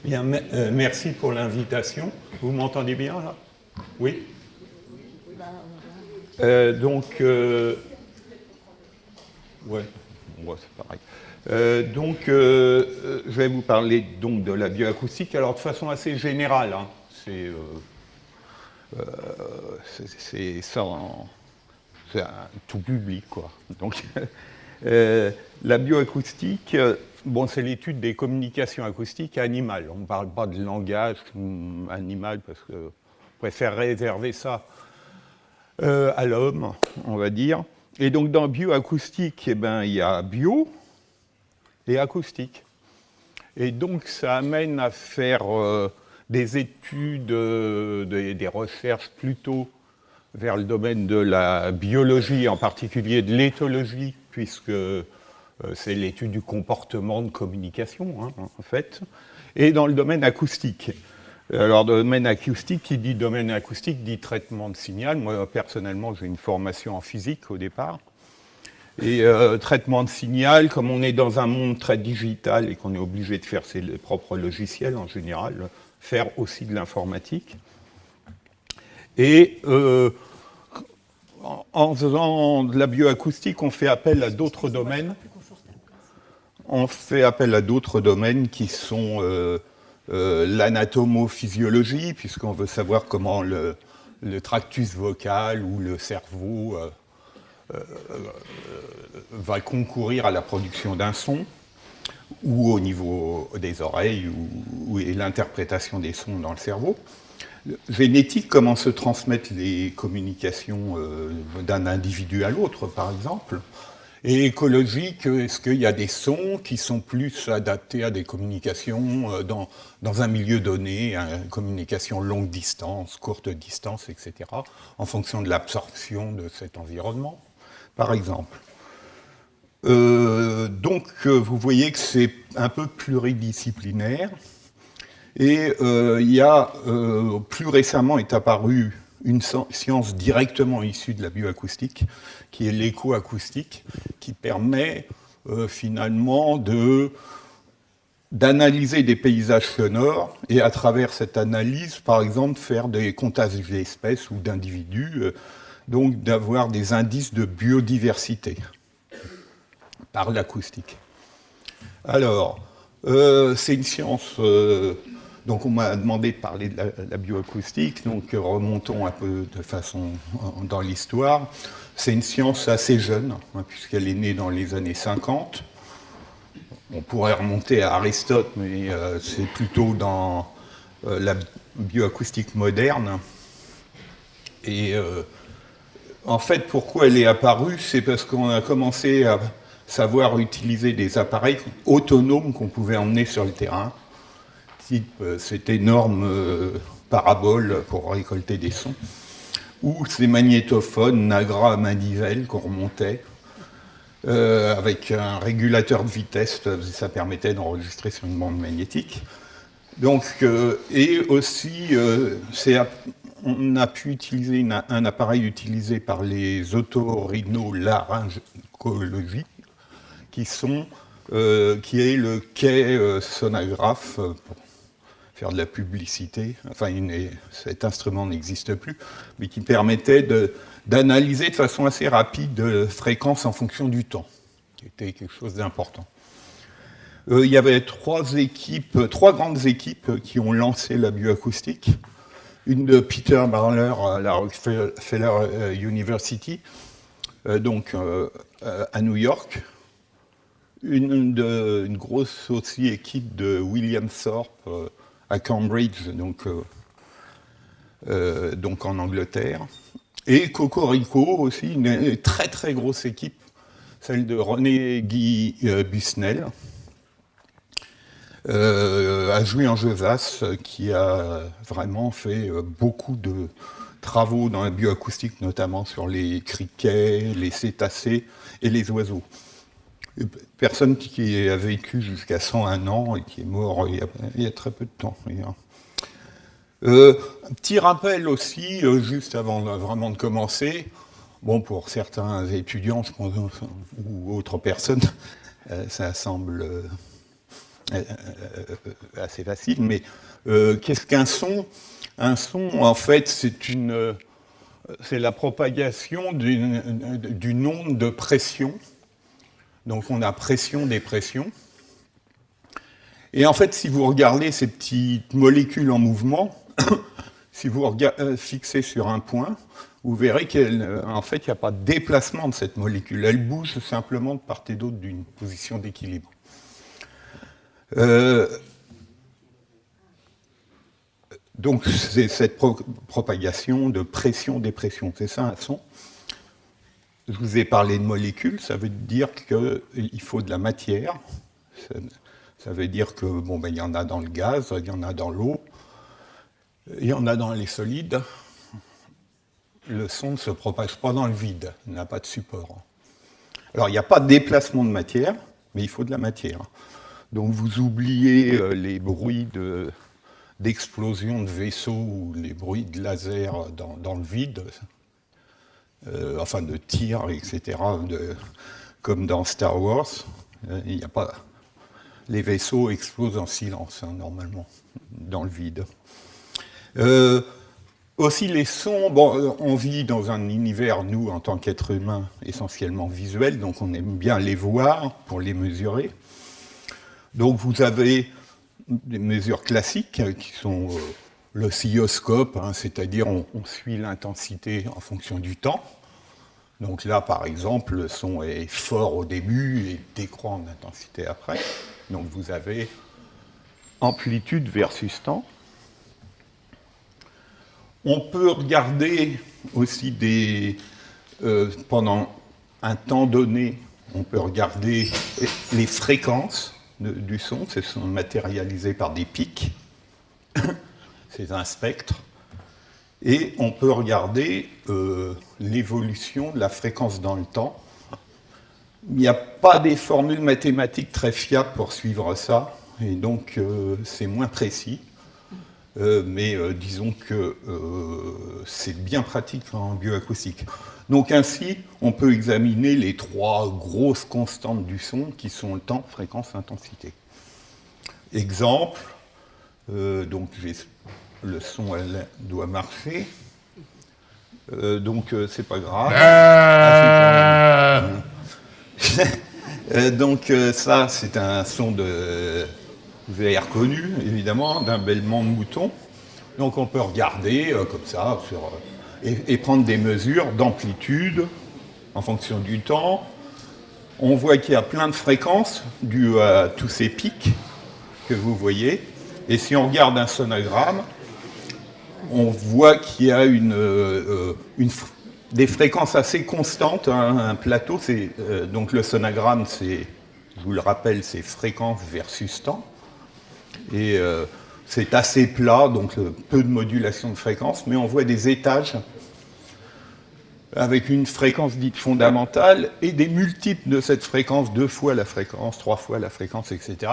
Bien, merci pour l'invitation. Vous m'entendez bien là? Oui. Ouais, bon, c'est pareil. Je vais vous parler donc de la bioacoustique. Alors de façon assez générale, hein. C'est ça, c'est un tout public, quoi. Donc, la bioacoustique, bon, c'est l'étude des communications acoustiques animales. On ne parle pas de langage animal parce que je préfère réserver ça à l'homme, on va dire. Et donc, dans bioacoustique, eh ben, il y a bio et acoustique. Et donc, ça amène à faire des études, des recherches plutôt vers le domaine de la biologie, en particulier de l'éthologie, puisque c'est l'étude du comportement de communication, hein, en fait, et dans le domaine acoustique. Alors, domaine acoustique, qui dit domaine acoustique, dit traitement de signal. Moi, personnellement, j'ai une formation en physique au départ. Et traitement de signal, comme on est dans un monde très digital et qu'on est obligé de faire ses propres logiciels en général, faire aussi de l'informatique. Et en faisant de la bioacoustique, on fait appel à d'autres domaines. On fait appel à d'autres domaines qui sont l'anatomophysiologie, puisqu'on veut savoir comment le tractus vocal ou le cerveau va concourir à la production d'un son, ou au niveau des oreilles, ou l'interprétation des sons dans le cerveau. Génétique, comment se transmettent les communications d'un individu à l'autre, par exemple. Et écologique, est-ce qu'il y a des sons qui sont plus adaptés à des communications dans un milieu donné, une communication longue distance, courte distance, etc., en fonction de l'absorption de cet environnement, par exemple. Vous voyez que c'est un peu pluridisciplinaire. Et plus récemment est apparue une science directement issue de la bioacoustique, qui est l'écoacoustique, qui permet finalement d'analyser des paysages sonores et à travers cette analyse, par exemple, faire des comptages d'espèces ou d'individus, donc d'avoir des indices de biodiversité par l'acoustique. Alors, c'est une science... donc on m'a demandé de parler de la bioacoustique, donc remontons un peu de façon dans l'histoire. C'est une science assez jeune, hein, puisqu'elle est née dans les années 50. On pourrait remonter à Aristote, mais c'est plutôt dans la bioacoustique moderne. Et en fait, pourquoi elle est apparue? C'est parce qu'on a commencé à savoir utiliser des appareils autonomes qu'on pouvait emmener sur le terrain, type cette énorme parabole pour récolter des sons, ou ces magnétophones Nagra à manivelle qu'on remontait avec un régulateur de vitesse, ça permettait d'enregistrer sur une bande magnétique. Donc, et aussi, on a pu utiliser un appareil utilisé par les otorhinolaryngologistes, qui est le quai sonographe, pour faire de la publicité. Enfin, cet instrument n'existe plus, mais qui permettait d'analyser de façon assez rapide de fréquences en fonction du temps, qui était quelque chose d'important. Il y avait trois grandes équipes qui ont lancé la bioacoustique. Une de Peter Barler à la Rockefeller University, à New York. Une grosse aussi équipe de William Thorpe à Cambridge, donc en Angleterre. Et Cocorico aussi, une très très grosse équipe, celle de René Guy Busnel, à Jouy-en-Josas, qui a vraiment fait beaucoup de travaux dans la bioacoustique, notamment sur les criquets, les cétacés et les oiseaux. Personne qui a vécu jusqu'à 101 ans et qui est mort il y a très peu de temps. Un petit rappel aussi, juste avant vraiment de commencer, bon, pour certains étudiants ou autres personnes, ça semble assez facile, mais qu'est-ce qu'un son? Un son, en fait, c'est la propagation d'une onde de pression. Donc on a pression-dépression. Et en fait, si vous regardez ces petites molécules en mouvement, si vous fixez sur un point, vous verrez qu'en fait, il n'y a pas de déplacement de cette molécule. Elle bouge simplement de part et d'autre d'une position d'équilibre. Donc, c'est cette propagation de pression-dépression. C'est ça un son. Je vous ai parlé de molécules, ça veut dire qu'il faut de la matière. Ça veut dire que, il y en a dans le gaz, il y en a dans l'eau, il y en a dans les solides. Le son ne se propage pas dans le vide, il n'a pas de support. Alors, il n'y a pas de déplacement de matière, mais il faut de la matière. Donc, vous oubliez les bruits d'explosion de vaisseaux ou les bruits de laser dans le vide, enfin de tir, etc., comme dans Star Wars. Il n'y a pas... Les vaisseaux explosent en silence, normalement, dans le vide. Aussi, les sons, on vit dans un univers, nous, en tant qu'êtres humains, essentiellement visuel, donc on aime bien les voir pour les mesurer. Donc vous avez des mesures classiques qui sont l'oscilloscope, c'est-à-dire on suit l'intensité en fonction du temps. Donc là, par exemple, le son est fort au début et décroît en intensité après. Donc vous avez amplitude versus temps. On peut regarder aussi pendant un temps donné, on peut regarder les fréquences du son. Ce sont matérialisés par des pics. C'est un spectre. Et on peut regarder l'évolution de la fréquence dans le temps. Il n'y a pas des formules mathématiques très fiables pour suivre ça, et donc c'est moins précis. Mais disons que c'est bien pratique en bioacoustique. Donc ainsi, on peut examiner les trois grosses constantes du son qui sont le temps, fréquence, intensité. Exemple, donc le son elle doit marcher, donc c'est pas grave. Donc ça, c'est un son de... Vous avez reconnu, évidemment, d'un bêlement de mouton. Donc on peut regarder comme ça et prendre des mesures d'amplitude en fonction du temps. On voit qu'il y a plein de fréquences dues à tous ces pics que vous voyez. Et si on regarde un sonogramme, on voit qu'il y a des fréquences assez constantes. Un plateau, donc le sonogramme, je vous le rappelle, c'est fréquence versus temps. Et c'est assez plat, donc peu de modulation de fréquence, mais on voit des étages avec une fréquence dite fondamentale et des multiples de cette fréquence, 2 fois la fréquence, 3 fois la fréquence, etc.,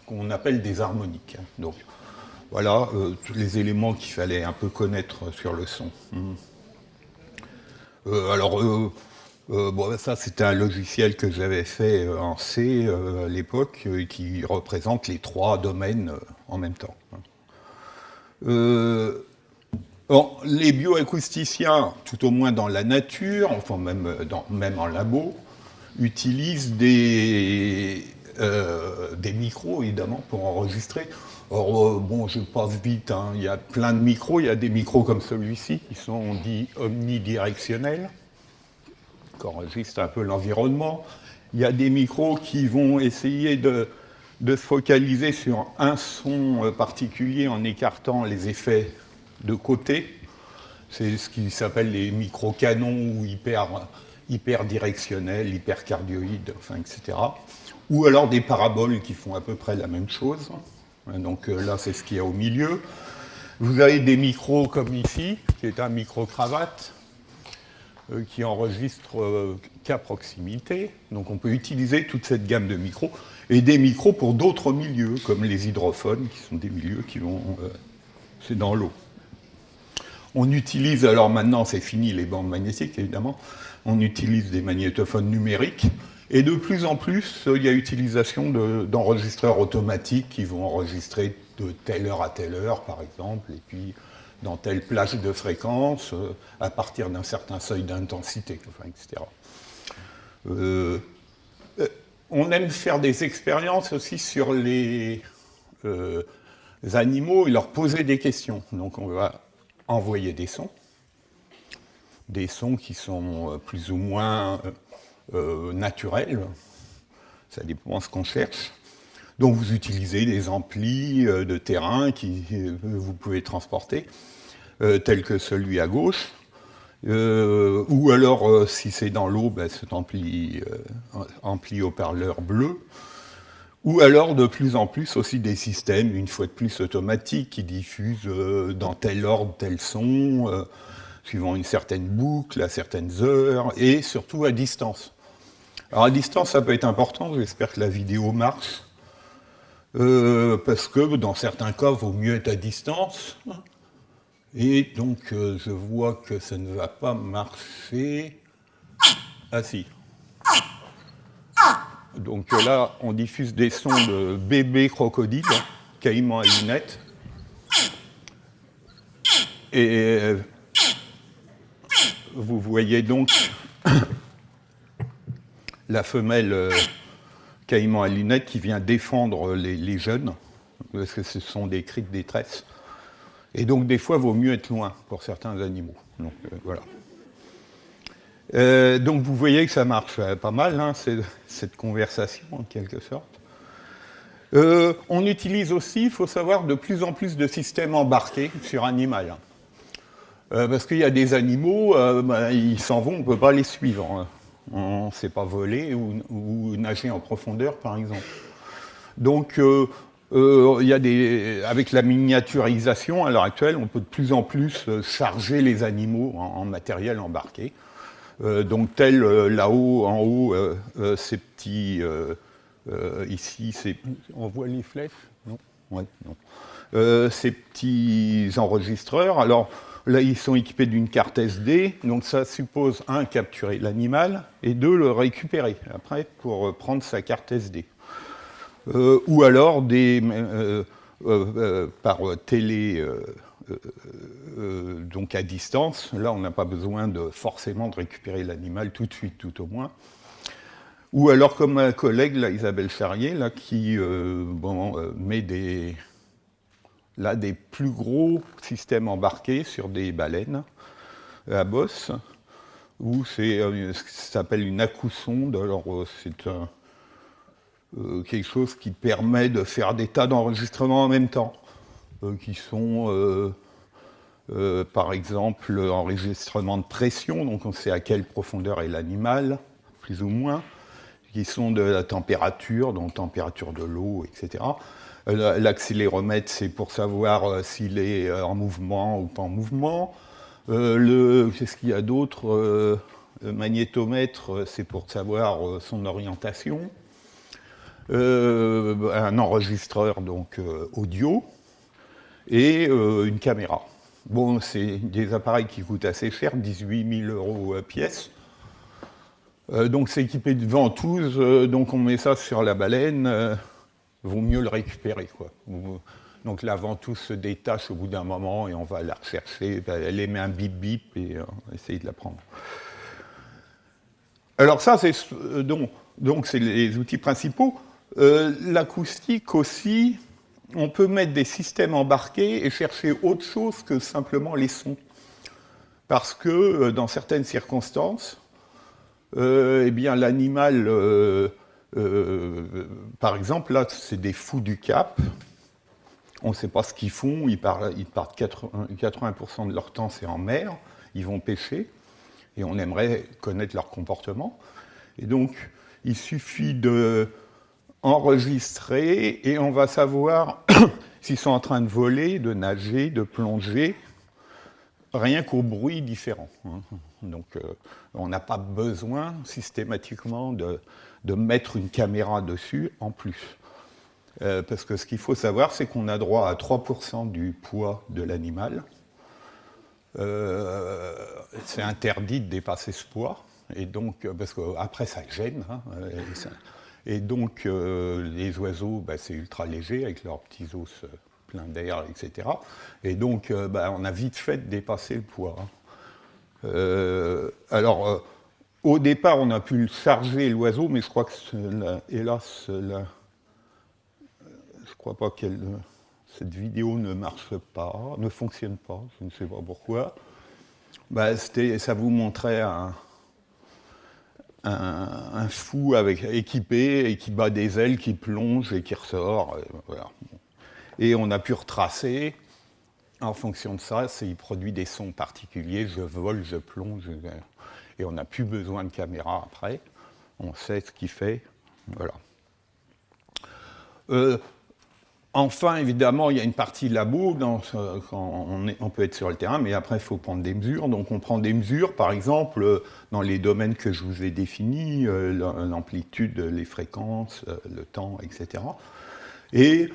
qu'on appelle des harmoniques. Donc voilà tous les éléments qu'il fallait un peu connaître sur le son. Ça, c'était un logiciel que j'avais fait en C à l'époque, qui représente les 3 domaines en même temps. Les bioacousticiens, tout au moins dans la nature, enfin même en labo, utilisent des micros, évidemment, pour enregistrer. Or, je passe vite, il y a plein de micros. Il y a des micros comme celui-ci, qui sont dits omnidirectionnels, qui enregistrent un peu l'environnement. Il y a des micros qui vont essayer de se focaliser sur un son particulier en écartant les effets de côté. C'est ce qui s'appelle les micro-canons ou hyper directionnels, hypercardioïdes, etc. Ou alors des paraboles qui font à peu près la même chose. Donc là, c'est ce qu'il y a au milieu. Vous avez des micros comme ici, qui est un micro-cravate, qui enregistre qu'à proximité. Donc on peut utiliser toute cette gamme de micros, et des micros pour d'autres milieux, comme les hydrophones, qui sont des milieux qui vont... c'est dans l'eau. On utilise, alors maintenant c'est fini les bandes magnétiques évidemment, on utilise des magnétophones numériques, Et de plus en plus, il y a utilisation d'enregistreurs automatiques qui vont enregistrer de telle heure à telle heure, par exemple, et puis dans telle plage de fréquence, à partir d'un certain seuil d'intensité, enfin, etc. On aime faire des expériences aussi sur les animaux et leur poser des questions. Donc on va envoyer des sons qui sont plus ou moins naturels, ça dépend de ce qu'on cherche. Donc vous utilisez des amplis de terrain que vous pouvez transporter, tels que celui à gauche. Ou alors, si c'est dans l'eau, cet ampli haut-parleur bleu. Ou alors, de plus en plus, aussi des systèmes, une fois de plus, automatiques, qui diffusent dans tel ordre, tel son, suivant une certaine boucle, à certaines heures, et surtout à distance. Alors à distance, ça peut être important, j'espère que la vidéo marche, parce que dans certains cas, il vaut mieux être à distance. Et donc, je vois que ça ne va pas marcher. Ah si. Donc là, on diffuse des sons de bébés crocodiles, caïmans à lunettes. Et vous voyez donc la femelle caïman à lunettes qui vient défendre les jeunes, parce que ce sont des cris de détresse. Et donc, des fois, il vaut mieux être loin pour certains animaux. Donc, voilà. Donc, vous voyez que ça marche pas mal, hein, cette conversation, en quelque sorte. On utilise aussi, il faut savoir, de plus en plus de systèmes embarqués sur animal. Parce qu'il y a des animaux, ils s'en vont, on ne peut pas les suivre. On ne sait pas voler ou nager en profondeur, par exemple. Donc, il y a avec la miniaturisation, à l'heure actuelle, on peut de plus en plus charger les animaux en matériel embarqué. Donc, tel là-haut, en haut, ces petits... ici, on voit les flèches? Non. Ouais, non. Ces petits enregistreurs, alors là, ils sont équipés d'une carte SD, donc ça suppose, un, capturer l'animal, et deux, le récupérer, après, pour prendre sa carte SD. Ou alors par télé, donc à distance. Là, on n'a pas besoin forcément de récupérer l'animal tout de suite, tout au moins. Ou alors, comme ma collègue, là, Isabelle Charrier, là, qui met des plus gros systèmes embarqués sur des baleines à bosse, où c'est ce qui s'appelle une acousonde. Alors, c'est quelque chose qui permet de faire des tas d'enregistrements en même temps, qui sont, par exemple, enregistrement de pression, donc on sait à quelle profondeur est l'animal, plus ou moins, qui sont de la température, donc température de l'eau, etc. L'accéléromètre, c'est pour savoir s'il est en mouvement ou pas en mouvement. Qu'est-ce qu'il y a d'autre? Le magnétomètre, c'est pour savoir son orientation. Un enregistreur donc audio et une caméra. Bon, c'est des appareils qui coûtent assez cher, 18 000 € pièce. Donc c'est équipé de ventouses, donc on met ça sur la baleine, vaut mieux le récupérer, quoi. Donc la ventouse se détache au bout d'un moment et on va la rechercher, elle émet un bip bip et on va essayer de la prendre. Alors ça, c'est donc c'est les outils principaux. L'acoustique aussi, on peut mettre des systèmes embarqués et chercher autre chose que simplement les sons. Parce que dans certaines circonstances, eh bien l'animal, par exemple, là, c'est des fous du Cap. On ne sait pas ce qu'ils font, ils partent 80% de leur temps, c'est en mer, ils vont pêcher, et on aimerait connaître leur comportement. Et donc, il suffit d'enregistrer, et on va savoir s'ils sont en train de voler, de nager, de plonger, rien qu'au bruit différent. Donc, on n'a pas besoin systématiquement de mettre une caméra dessus en plus. Parce que ce qu'il faut savoir, c'est qu'on a droit à 3% du poids de l'animal. C'est interdit de dépasser ce poids. et donc, parce qu'après ça gêne, hein, et donc les oiseaux, c'est ultra léger avec leurs petits os pleins d'air, etc. Et donc on a vite fait dépasser le poids. Hein. Alors, au départ, on a pu charger l'oiseau, mais je crois que, hélas, je crois pas que cette vidéo ne marche pas, ne fonctionne pas, je ne sais pas pourquoi. Ça vous montrait un fou équipé et qui bat des ailes, qui plonge et qui ressort. Voilà. Et on a pu retracer, en fonction de ça, il produit des sons particuliers, je vole, je plonge, et on n'a plus besoin de caméra après, on sait ce qu'il fait. Voilà. Enfin, évidemment, il y a une partie labo quand on peut être sur le terrain, mais après, il faut prendre des mesures. Donc, on prend des mesures, par exemple, dans les domaines que je vous ai définis, l'amplitude, les fréquences, le temps, etc. Et,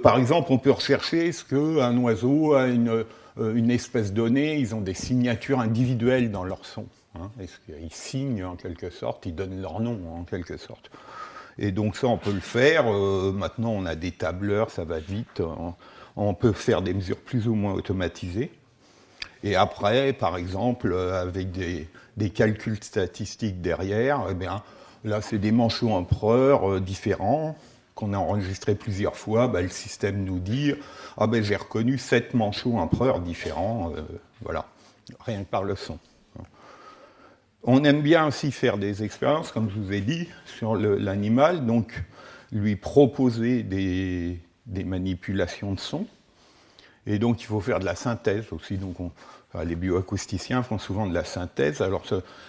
par exemple, on peut rechercher est-ce qu'un oiseau a une espèce donnée, ils ont des signatures individuelles dans leur son. Hein, est-ce qu'ils signent, en quelque sorte, ils donnent leur nom, en quelque sorte. Et donc ça, on peut le faire. Maintenant, on a des tableurs, ça va vite. On peut faire des mesures plus ou moins automatisées. Et après, par exemple, avec des calculs statistiques derrière, eh bien, là, c'est des manchots empereurs différents qu'on a enregistrés plusieurs fois. Le système nous dit « j'ai reconnu 7 manchots empereurs différents. » Voilà, rien que par le son. On aime bien aussi faire des expériences, comme je vous ai dit, sur l'animal, donc lui proposer des manipulations de son. Et donc il faut faire de la synthèse aussi. Donc les bioacousticiens font souvent de la synthèse. Alors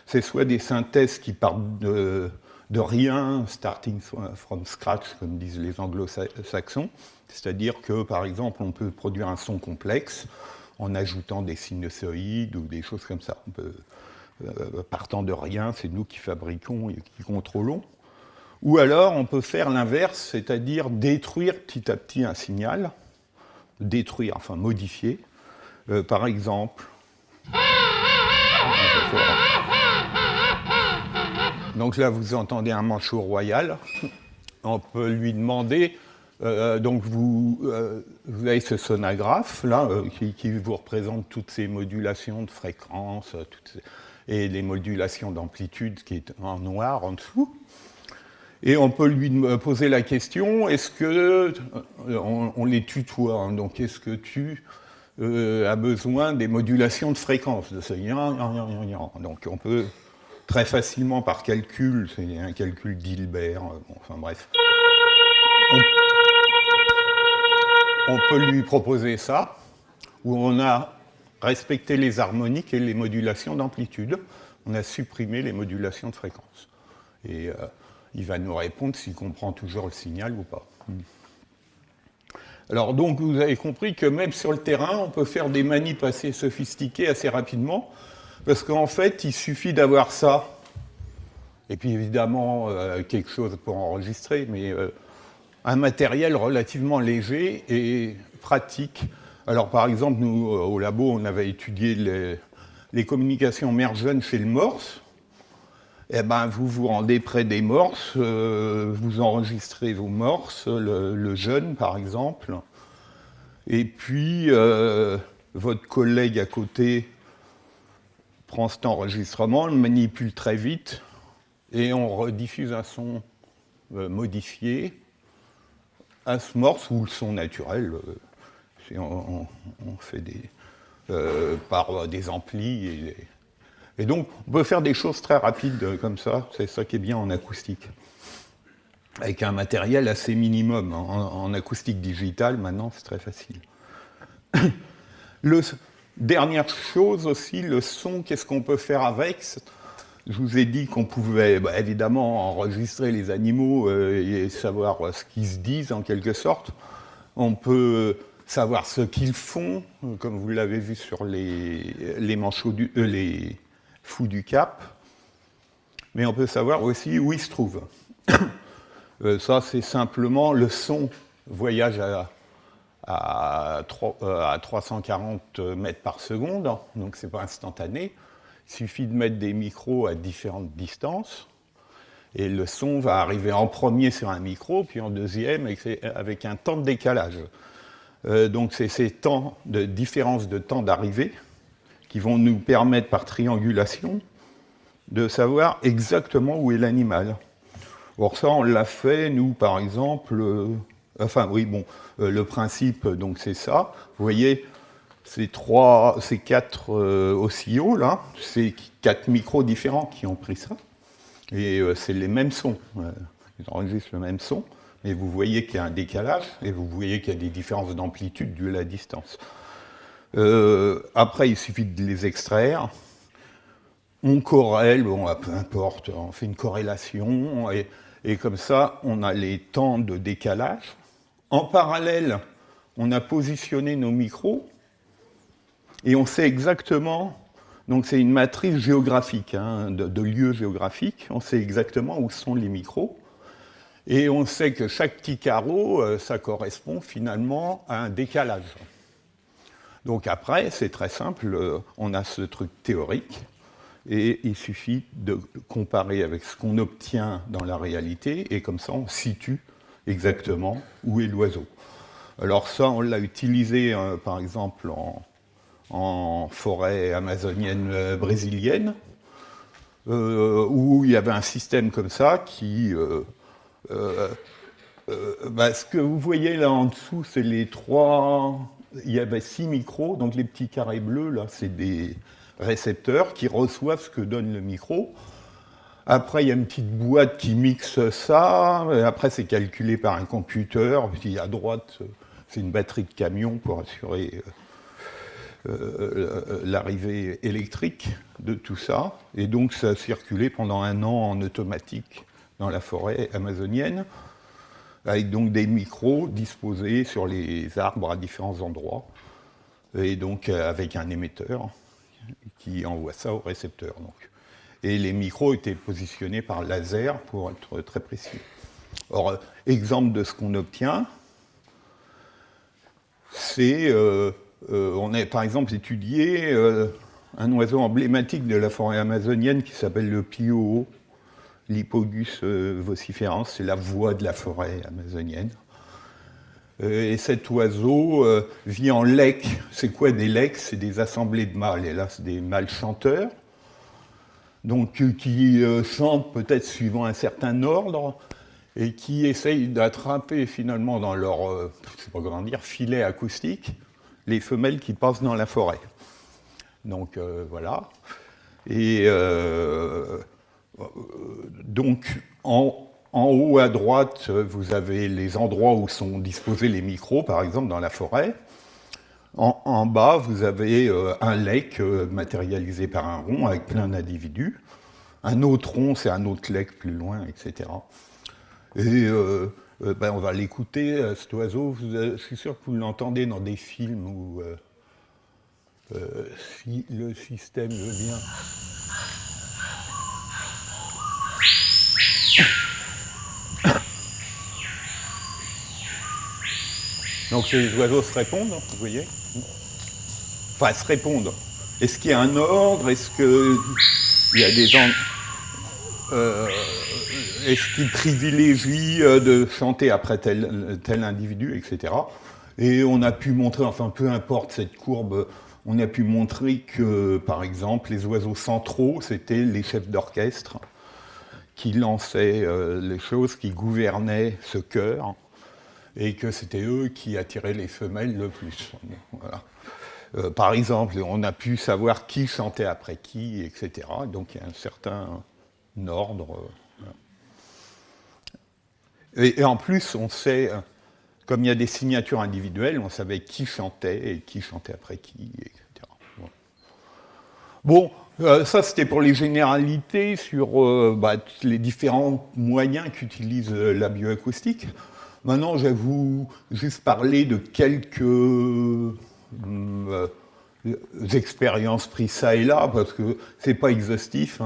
c'est soit des synthèses qui partent de rien, starting from scratch, comme disent les anglo-saxons. C'est-à-dire que, par exemple, on peut produire un son complexe en ajoutant des sinusoïdes ou des choses comme ça. On peut, partant de rien, c'est nous qui fabriquons et qui contrôlons. Ou alors, on peut faire l'inverse, c'est-à-dire détruire petit à petit un signal, modifier. Par exemple, donc là, vous entendez un manchot royal. On peut lui demander, donc vous avez ce sonographe là qui vous représente toutes ces modulations de fréquence, et les modulations d'amplitude qui est en noir en dessous. Et on peut lui poser la question, est-ce que, on les tutoie, hein, donc est-ce que tu as besoin des modulations de fréquence, de ce donc on peut très facilement par calcul, c'est un calcul d'Hilbert, enfin bref, on peut lui proposer ça, où on a respecté les harmoniques et les modulations d'amplitude, on a supprimé les modulations de fréquence. Et il va nous répondre s'il comprend toujours le signal ou pas. Alors donc vous avez compris que même sur le terrain, on peut faire des manips assez sophistiquées assez rapidement, parce qu'en fait, il suffit d'avoir ça, et puis évidemment quelque chose pour enregistrer, mais un matériel relativement léger et pratique. Alors par exemple, nous, au labo, on avait étudié les communications mère-jeune chez le morse. Eh ben, vous vous rendez près des morses, vous enregistrez vos morses, le jeune par exemple, et puis votre collègue à côté prend cet enregistrement, le manipule très vite, et on rediffuse un son modifié à ce morse ou le son naturel. On fait par des amplis. Et donc, on peut faire des choses très rapides comme ça. C'est ça qui est bien en acoustique. Avec un matériel assez minimum. En acoustique digitale, maintenant, c'est très facile. Dernière chose aussi, le son, qu'est-ce qu'on peut faire avec ? Je vous ai dit qu'on pouvait évidemment enregistrer les animaux et savoir ce qu'ils se disent en quelque sorte. On peut savoir ce qu'ils font, comme vous l'avez vu sur les manchots les fous du Cap, mais on peut savoir aussi où ils se trouvent. Ça, c'est simplement le son voyage à 340 mètres par seconde, donc c'est pas instantané. Il suffit de mettre des micros à différentes distances, et le son va arriver en premier sur un micro, puis en deuxième avec un temps de décalage. Donc c'est ces temps de différence de temps d'arrivée qui vont nous permettre par triangulation de savoir exactement où est l'animal. Or ça, on l'a fait, nous, par exemple, le principe, donc c'est ça. Vous voyez, ces quatre oscillos, là, c'est 4 micros différents qui ont pris ça. Et c'est les mêmes sons. Ils enregistrent le même son, mais vous voyez qu'il y a un décalage, et vous voyez qu'il y a des différences d'amplitude dues à la distance. Après, il suffit de les extraire. On corrèle, peu importe, on fait une corrélation, et comme ça, on a les temps de décalage. En parallèle, on a positionné nos micros, et on sait exactement, donc c'est une matrice géographique, de lieux géographiques, on sait exactement où sont les micros, et on sait que chaque petit carreau, ça correspond finalement à un décalage. Donc après, c'est très simple, on a ce truc théorique, et il suffit de comparer avec ce qu'on obtient dans la réalité, et comme ça, on situe exactement où est l'oiseau. Alors ça, on l'a utilisé, par exemple, en forêt amazonienne brésilienne, où il y avait un système comme ça qui... ce que vous voyez là en dessous, c'est les 3... Il y avait 6 micros, donc les petits carrés bleus, là, c'est des récepteurs qui reçoivent ce que donne le micro. Après, il y a une petite boîte qui mixe ça. Et après, c'est calculé par un computer. Puis à droite, c'est une batterie de camion pour assurer l'arrivée électrique de tout ça. Et donc, ça a circulé pendant 1 an en automatique dans la forêt amazonienne, avec donc des micros disposés sur les arbres à différents endroits, et donc avec un émetteur qui envoie ça au récepteur. Donc. Et les micros étaient positionnés par laser pour être très précis. Or, exemple de ce qu'on obtient, c'est, on a par exemple étudié un oiseau emblématique de la forêt amazonienne qui s'appelle le pioo, l'Hippogus vociferans, c'est la voix de la forêt amazonienne. Et cet oiseau vit en lek. C'est quoi des leks? C'est des assemblées de mâles. Et là, c'est des mâles chanteurs, donc qui chantent peut-être suivant un certain ordre, et qui essayent d'attraper finalement dans leur, je ne sais pas comment dire, filet acoustique, les femelles qui passent dans la forêt. Donc voilà. Et donc en haut à droite, vous avez les endroits où sont disposés les micros, par exemple dans la forêt. En bas, vous avez un lek matérialisé par un rond avec plein d'individus. Un autre rond, c'est un autre lek plus loin, etc. Et on va l'écouter, cet oiseau. Je suis sûr que vous l'entendez dans des films où, si le système veut bien... Donc les oiseaux se répondent, vous voyez? Enfin, se répondent. Est-ce qu'il y a un ordre? Est-ce qu'il y a des gens... est-ce qu'ils privilégient de chanter après tel individu, etc. Et on a pu montrer, enfin peu importe cette courbe, on a pu montrer que, par exemple, les oiseaux centraux, c'était les chefs d'orchestre qui lançaient les choses, qui gouvernaient ce chœur, et que c'était eux qui attiraient les femelles le plus. Voilà. Par exemple, on a pu savoir qui chantait après qui, etc. Donc il y a un certain ordre. Et en plus, on sait, comme il y a des signatures individuelles, on savait qui chantait et qui chantait après qui, etc. Bon, ça c'était pour les généralités sur les différents moyens qu'utilise la bioacoustique. Maintenant, je vais vous juste parler de quelques expériences prises ça et là, parce que c'est pas exhaustif.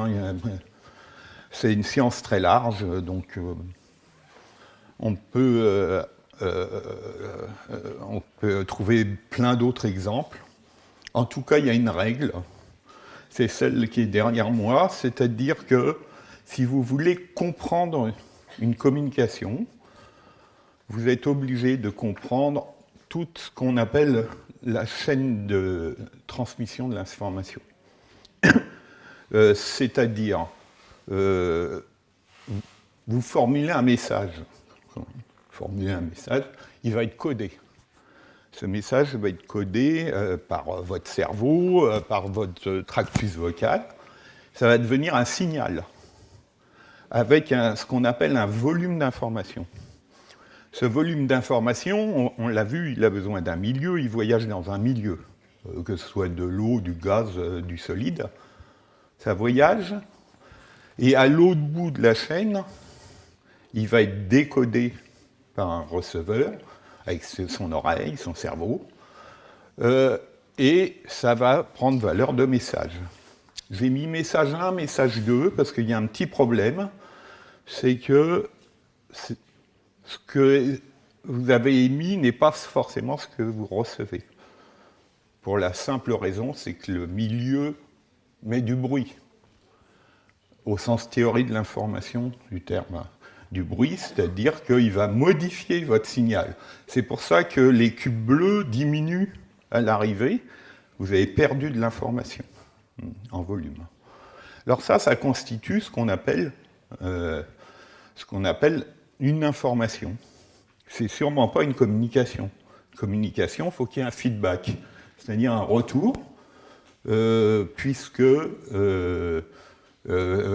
C'est une science très large, donc on peut trouver plein d'autres exemples. En tout cas, il y a une règle, c'est celle qui est derrière moi, c'est-à-dire que si vous voulez comprendre une communication, vous êtes obligé de comprendre tout ce qu'on appelle la chaîne de transmission de l'information. C'est-à-dire, vous formulez un message. Il va être codé. Ce message va être codé par votre cerveau, par votre tractus vocal. Ça va devenir un signal avec ce qu'on appelle un volume d'information. Ce volume d'information, on l'a vu, il a besoin d'un milieu, il voyage dans un milieu, que ce soit de l'eau, du gaz, du solide. Ça voyage, et à l'autre bout de la chaîne, il va être décodé par un receveur, avec son oreille, son cerveau, et ça va prendre valeur de message. J'ai mis message 1, message 2, parce qu'il y a un petit problème, c'est que ce que vous avez émis n'est pas forcément ce que vous recevez. Pour la simple raison, c'est que le milieu met du bruit, au sens théorie de l'information du terme du bruit, c'est-à-dire qu'il va modifier votre signal. C'est pour ça que les cubes bleus diminuent à l'arrivée. Vous avez perdu de l'information en volume. Alors ça constitue ce qu'on appelle une information. C'est sûrement pas une communication. Communication, il faut qu'il y ait un feedback, c'est-à-dire un retour, puisque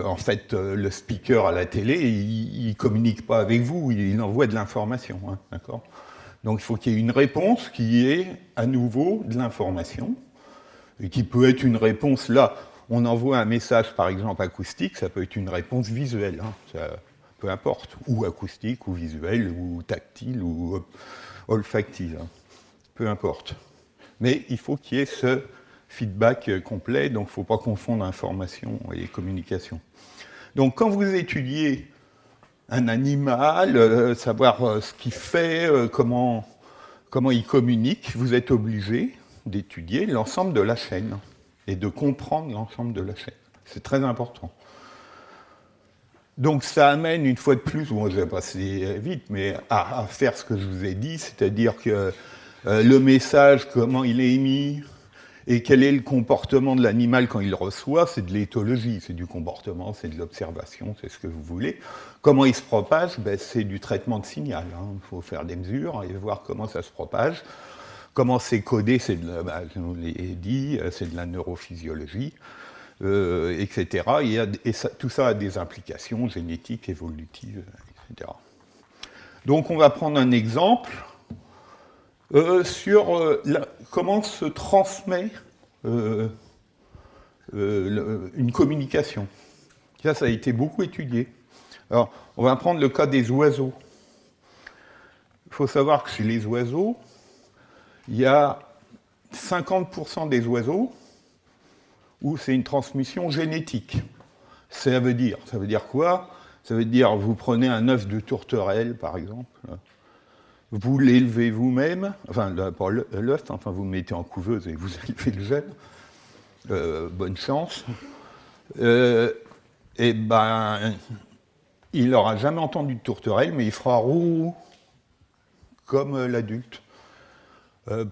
en fait, le speaker à la télé, il ne communique pas avec vous, il envoie de l'information. Hein, d'accord ? Donc il faut qu'il y ait une réponse qui est à nouveau de l'information, et qui peut être une réponse là. On envoie un message, par exemple, acoustique, ça peut être une réponse visuelle, hein, ça, peu importe, ou acoustique, ou visuelle, ou tactile, ou olfactive, hein, peu importe. Mais il faut qu'il y ait ce feedback complet, donc il ne faut pas confondre information et communication. Donc quand vous étudiez un animal, savoir ce qu'il fait, comment il communique, vous êtes obligé d'étudier l'ensemble de la chaîne et de comprendre l'ensemble de la chaîne. C'est très important. Donc ça amène une fois de plus, bon je vais passer vite, mais à faire ce que je vous ai dit, c'est-à-dire que le message, comment il est émis, et quel est le comportement de l'animal quand il le reçoit, c'est de l'éthologie, c'est du comportement, c'est de l'observation, c'est ce que vous voulez. Comment il se propage, c'est du traitement de signal. Il faut faire des mesures et voir comment ça se propage. Comment c'est codé, c'est je vous l'ai dit, c'est de la neurophysiologie, etc. Tout ça a des implications génétiques, évolutives, etc. Donc on va prendre un exemple sur comment se transmet une communication. Ça a été beaucoup étudié. Alors, on va prendre le cas des oiseaux. Il faut savoir que chez les oiseaux, il y a 50% des oiseaux où c'est une transmission génétique. Ça veut dire quoi ? Ça veut dire, vous prenez un œuf de tourterelle, par exemple, vous l'élevez vous-même, enfin, pas l'œuf, enfin, vous le mettez en couveuse et vous élevez le jeune, bonne chance, et il n'aura jamais entendu de tourterelle, mais il fera roux comme l'adulte.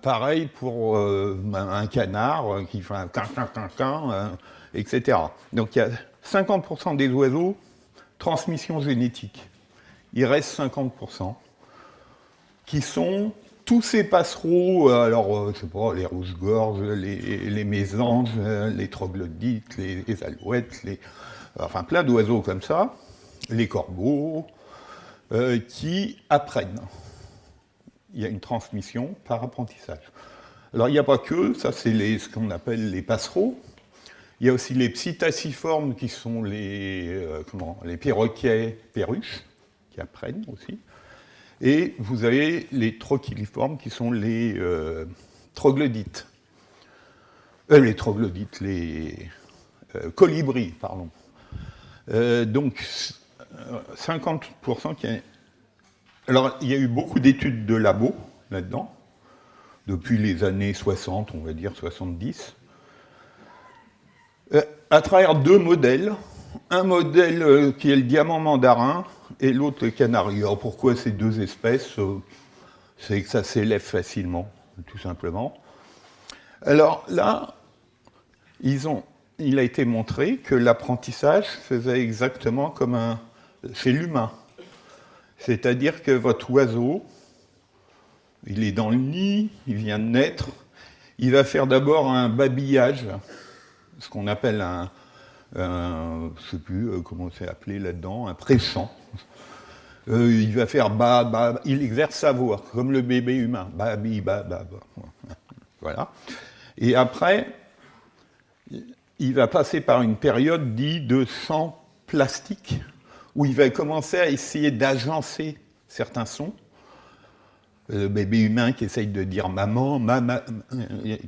Pareil pour un canard qui fait un quin, etc. Donc il y a 50% des oiseaux, transmission génétique. Il reste 50%, qui sont tous ces passereaux, alors je sais pas, les rouges-gorges, les mésanges, les troglodytes, les alouettes, enfin plein d'oiseaux comme ça, les corbeaux, qui apprennent. Il y a une transmission par apprentissage. Alors il n'y a pas que, ça c'est ce qu'on appelle les passereaux. Il y a aussi les psittaciformes qui sont les perroquets perruches, qui apprennent aussi. Et vous avez les trochiliformes qui sont les troglodytes. Les colibris, pardon. Donc 50% qui est... Alors, il y a eu beaucoup d'études de labo là-dedans, depuis les années 60, on va dire 70. À travers deux modèles. Un modèle qui est le diamant mandarin et l'autre le canari. Alors pourquoi ces deux espèces C'est que ça s'élève facilement, tout simplement. Alors là, il a été montré que l'apprentissage faisait exactement comme chez l'humain. C'est-à-dire que votre oiseau, il est dans le nid, il vient de naître, il va faire d'abord un babillage, ce qu'on appelle je ne sais plus comment c'est appelé là-dedans, un pré-chant. Il va faire ba, ba, il exerce sa voix, comme le bébé humain. Ba, bi, ba, ba, ba. Voilà. Et après, il va passer par une période dite de chant plastique, où il va commencer à essayer d'agencer certains sons. Le bébé humain qui essaye de dire maman, maman,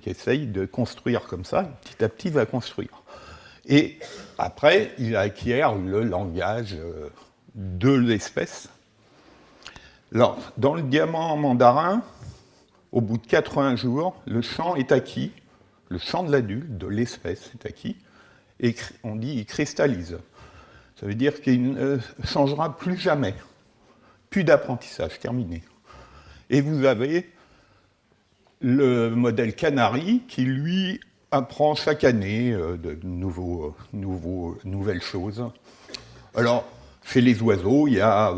qui essaye de construire comme ça, petit à petit il va construire. Et après, il acquiert le langage de l'espèce. Alors, dans le diamant mandarin, au bout de 80 jours, le chant est acquis, le chant de l'adulte, de l'espèce est acquis, et on dit il cristallise. Ça veut dire qu'il ne changera plus jamais. Plus d'apprentissage, terminé. Et vous avez le modèle canari qui, lui, apprend chaque année de nouvelles choses. Alors, chez les oiseaux, il y a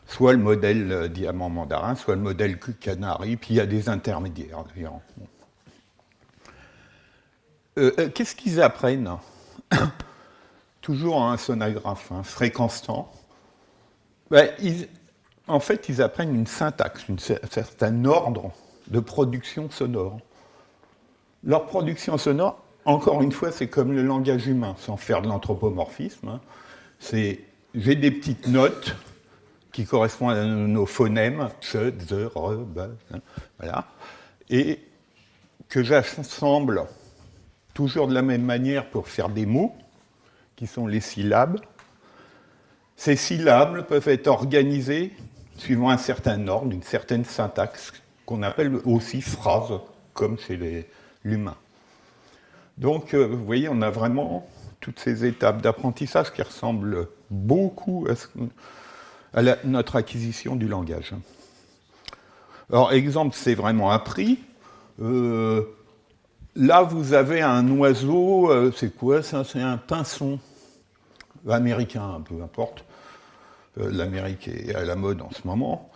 soit le modèle diamant mandarin, soit le modèle canari, puis il y a des intermédiaires. Qu'est-ce qu'ils apprennent? Toujours un sonographe, fréquence-temps. En fait, ils apprennent une syntaxe, un certain ordre de production sonore. Leur production sonore, encore une fois, c'est comme le langage humain, sans faire de l'anthropomorphisme. J'ai des petites notes qui correspondent à nos phonèmes, che, ze, re, ba, voilà, et que j'assemble toujours de la même manière pour faire des mots, qui sont les syllabes. Ces syllabes peuvent être organisées suivant un certain ordre, une certaine syntaxe, qu'on appelle aussi phrase, comme chez l'humain. Donc, vous voyez, on a vraiment toutes ces étapes d'apprentissage qui ressemblent beaucoup à notre acquisition du langage. Alors, exemple, c'est vraiment appris. Là, vous avez un oiseau, c'est quoi ça? C'est un pinson américain, peu importe. L'Amérique est à la mode en ce moment.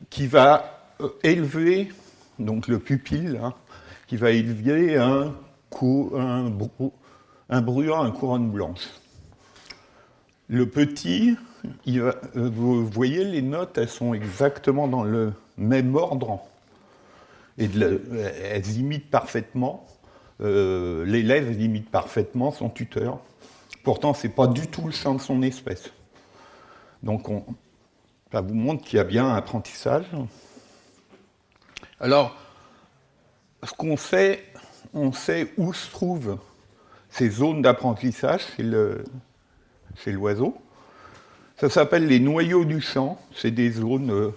Qui va élever, donc le pupille, qui va élever un bruant, une couronne blanche. Le petit, vous voyez, les notes, elles sont exactement dans le même ordre. Et elles imitent parfaitement, l'élève imite parfaitement son tuteur. Pourtant, ce n'est pas du tout le chant de son espèce. Donc, ça vous montre qu'il y a bien un apprentissage. Alors, ce qu'on sait, on sait où se trouvent ces zones d'apprentissage chez l'oiseau. Ça s'appelle les noyaux du chant. C'est des zones,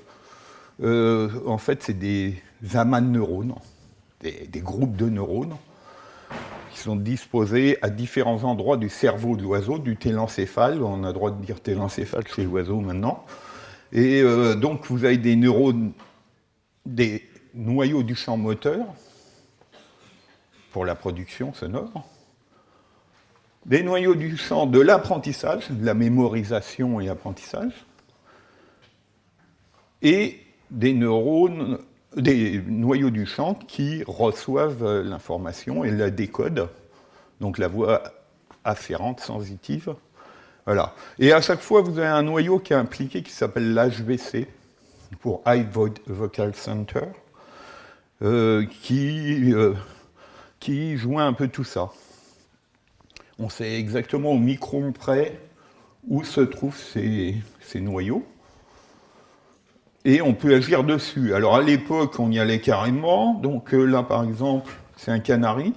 en fait, c'est des amas de neurones, des groupes de neurones qui sont disposés à différents endroits du cerveau de l'oiseau, du télencéphale. On a le droit de dire télencéphale chez l'oiseau maintenant. Et donc, vous avez des neurones, des noyaux du champ moteur pour la production sonore, des noyaux du champ de l'apprentissage, de la mémorisation et apprentissage, et des noyaux du champ qui reçoivent l'information et la décodent, donc la voix afférente, sensitive. Voilà. Et à chaque fois, vous avez un noyau qui est impliqué qui s'appelle l'HVC, pour High Vocal Center, qui joint un peu tout ça. On sait exactement au micron près où se trouvent ces noyaux. Et on peut agir dessus. Alors à l'époque, on y allait carrément. Donc là, par exemple, c'est un canari.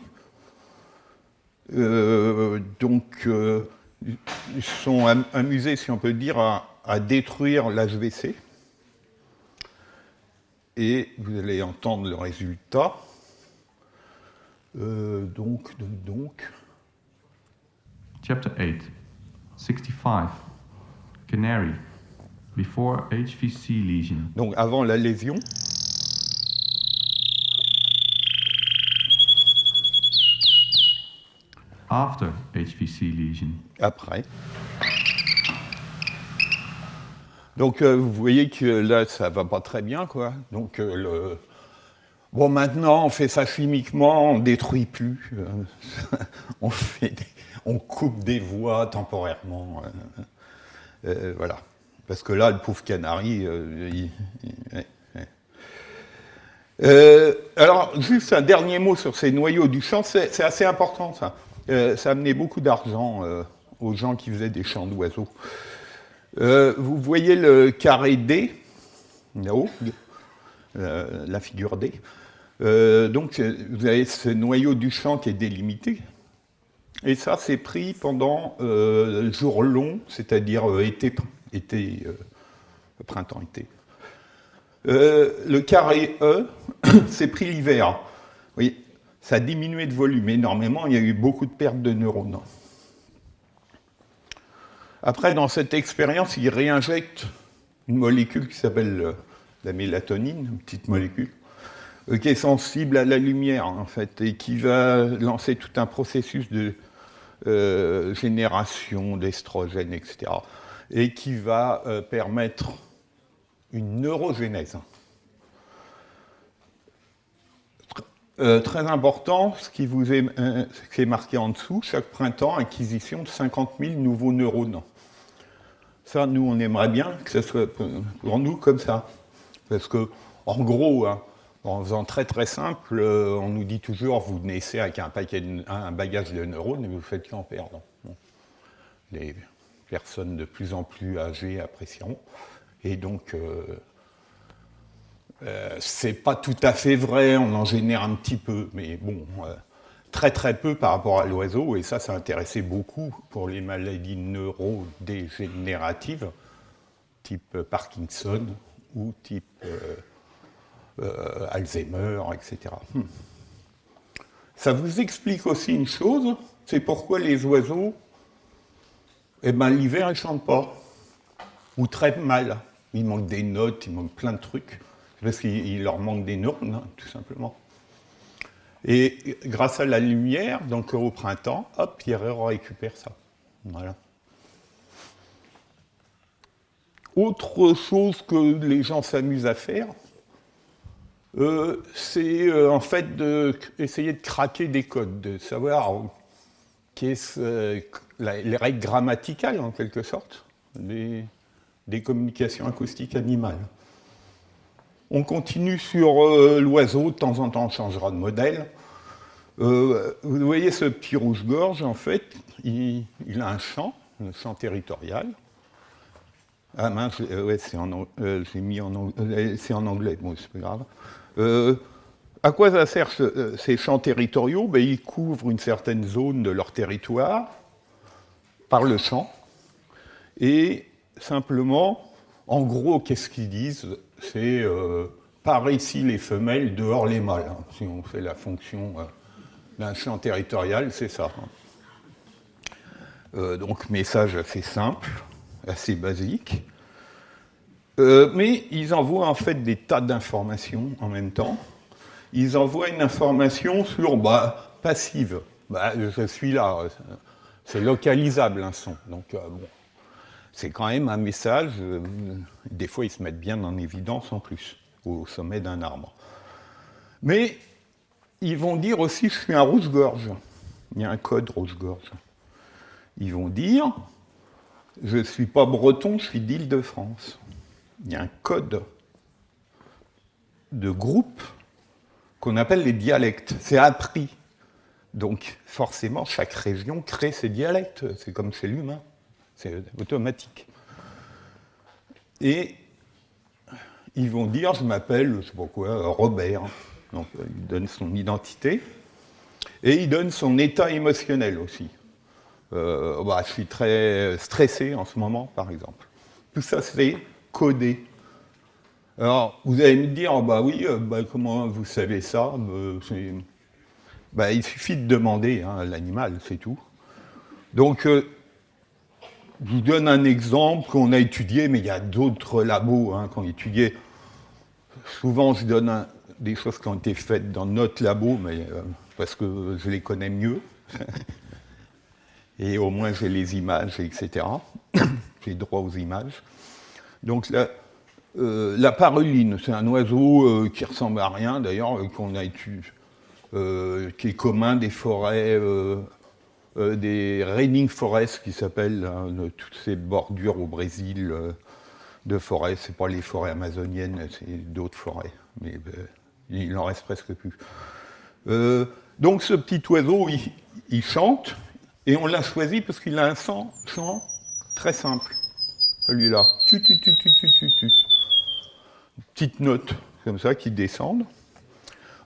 Ils se sont amusés, si on peut dire, à détruire l'HVC. Et vous allez entendre le résultat. Donc. Chapter 8, 65. Canary, before HVC lesion. Donc avant la lésion. After HVC lesion. Après. Donc vous voyez que là, ça va pas très bien, quoi. Donc bon, maintenant, on fait ça chimiquement, on détruit plus. On coupe des voies temporairement. Voilà. Parce que là, le pauvre canari, alors, juste un dernier mot sur ces noyaux du champ, c'est assez important, ça. Ça amenait beaucoup d'argent aux gens qui faisaient des champs d'oiseaux. Vous voyez le carré D, là-haut, la figure D. Donc, vous avez ce noyau du champ qui est délimité. Et ça, c'est pris pendant le jour long, c'est-à-dire printemps-été. Le carré E, c'est pris l'hiver. Oui, ça a diminué de volume énormément, il y a eu beaucoup de pertes de neurones. Après, dans cette expérience, il réinjecte une molécule qui s'appelle la mélatonine, une petite molécule, qui est sensible à la lumière, en fait, et qui va lancer tout un processus de génération d'estrogène, etc., et qui va permettre une neurogénèse. Très important, ce qui est marqué en dessous, chaque printemps, acquisition de 50 000 nouveaux neurones. Ça, nous, on aimerait bien que ce soit pour nous comme ça. Parce que, en gros, hein, en faisant très très simple, on nous dit toujours, vous naissez avec un bagage de neurones et vous faites qu'en perdre. Bon. Les personnes de plus en plus âgées apprécieront. Et donc, c'est pas tout à fait vrai, on en génère un petit peu, mais bon, très très peu par rapport à l'oiseau, et ça intéressait beaucoup pour les maladies neurodégénératives, type Parkinson ou type Alzheimer, etc. Ça vous explique aussi une chose, c'est pourquoi les oiseaux, l'hiver, ils ne chantent pas, ou très mal. Il manque des notes, il manque plein de trucs, parce qu'il leur manque des neurones, hein, tout simplement. Et grâce à la lumière, donc au printemps, hop, il récupère ça. Voilà. Autre chose que les gens s'amusent à faire, c'est en fait d'essayer de craquer des codes, de savoir les règles grammaticales, en quelque sorte, des communications acoustiques animales. On continue sur l'oiseau, de temps en temps on changera de modèle. Vous voyez ce petit rouge-gorge, en fait, il a un chant territorial. Ah mince, ouais, j'ai mis c'est en anglais, bon, c'est pas grave. À quoi ça sert ces champs territoriaux? Ils couvrent une certaine zone de leur territoire par le chant. Et simplement, en gros, qu'est-ce qu'ils disent? C'est par ici les femelles, dehors les mâles. Hein. Si on fait la fonction d'un champ territorial, c'est ça. Donc, message assez simple, assez basique. Mais ils envoient en fait des tas d'informations en même temps. Ils envoient une information sur passive. Je suis là. C'est localisable un son. Donc, bon. C'est quand même un message, des fois ils se mettent bien en évidence en plus, au sommet d'un arbre. Mais ils vont dire aussi, je suis un rouge-gorge. Il y a un code rouge-gorge. Ils vont dire, je ne suis pas breton, je suis d'Île-de-France. Il y a un code de groupe qu'on appelle les dialectes. C'est appris. Donc forcément, chaque région crée ses dialectes. C'est comme chez l'humain. C'est automatique. Et ils vont dire, je m'appelle, je ne sais pas quoi, Robert. Donc il donne son identité. Et il donne son état émotionnel aussi. Je suis très stressé en ce moment, par exemple. Tout ça, c'est codé. Alors, vous allez me dire, oui, comment vous savez ça? Il suffit de demander à l'animal, c'est tout. Donc, je vous donne un exemple qu'on a étudié, mais il y a d'autres labos qui ont étudié. Souvent, je donne des choses qui ont été faites dans notre labo, mais parce que je les connais mieux. Et au moins, j'ai les images, etc. J'ai droit aux images. Donc, la paruline, c'est un oiseau qui ressemble à rien, d'ailleurs, qu'on a étudié, qui est commun des forêts, des raining forests, qui s'appellent toutes ces bordures au Brésil de forêts. C'est pas les forêts amazoniennes, c'est d'autres forêts, mais il n'en reste presque plus. Donc, ce petit oiseau, il chante, et on l'a choisi parce qu'il a un chant très simple. Celui-là. Tut, tut, tut, tut, tut, tut, tut. Petites notes comme ça qui descendent.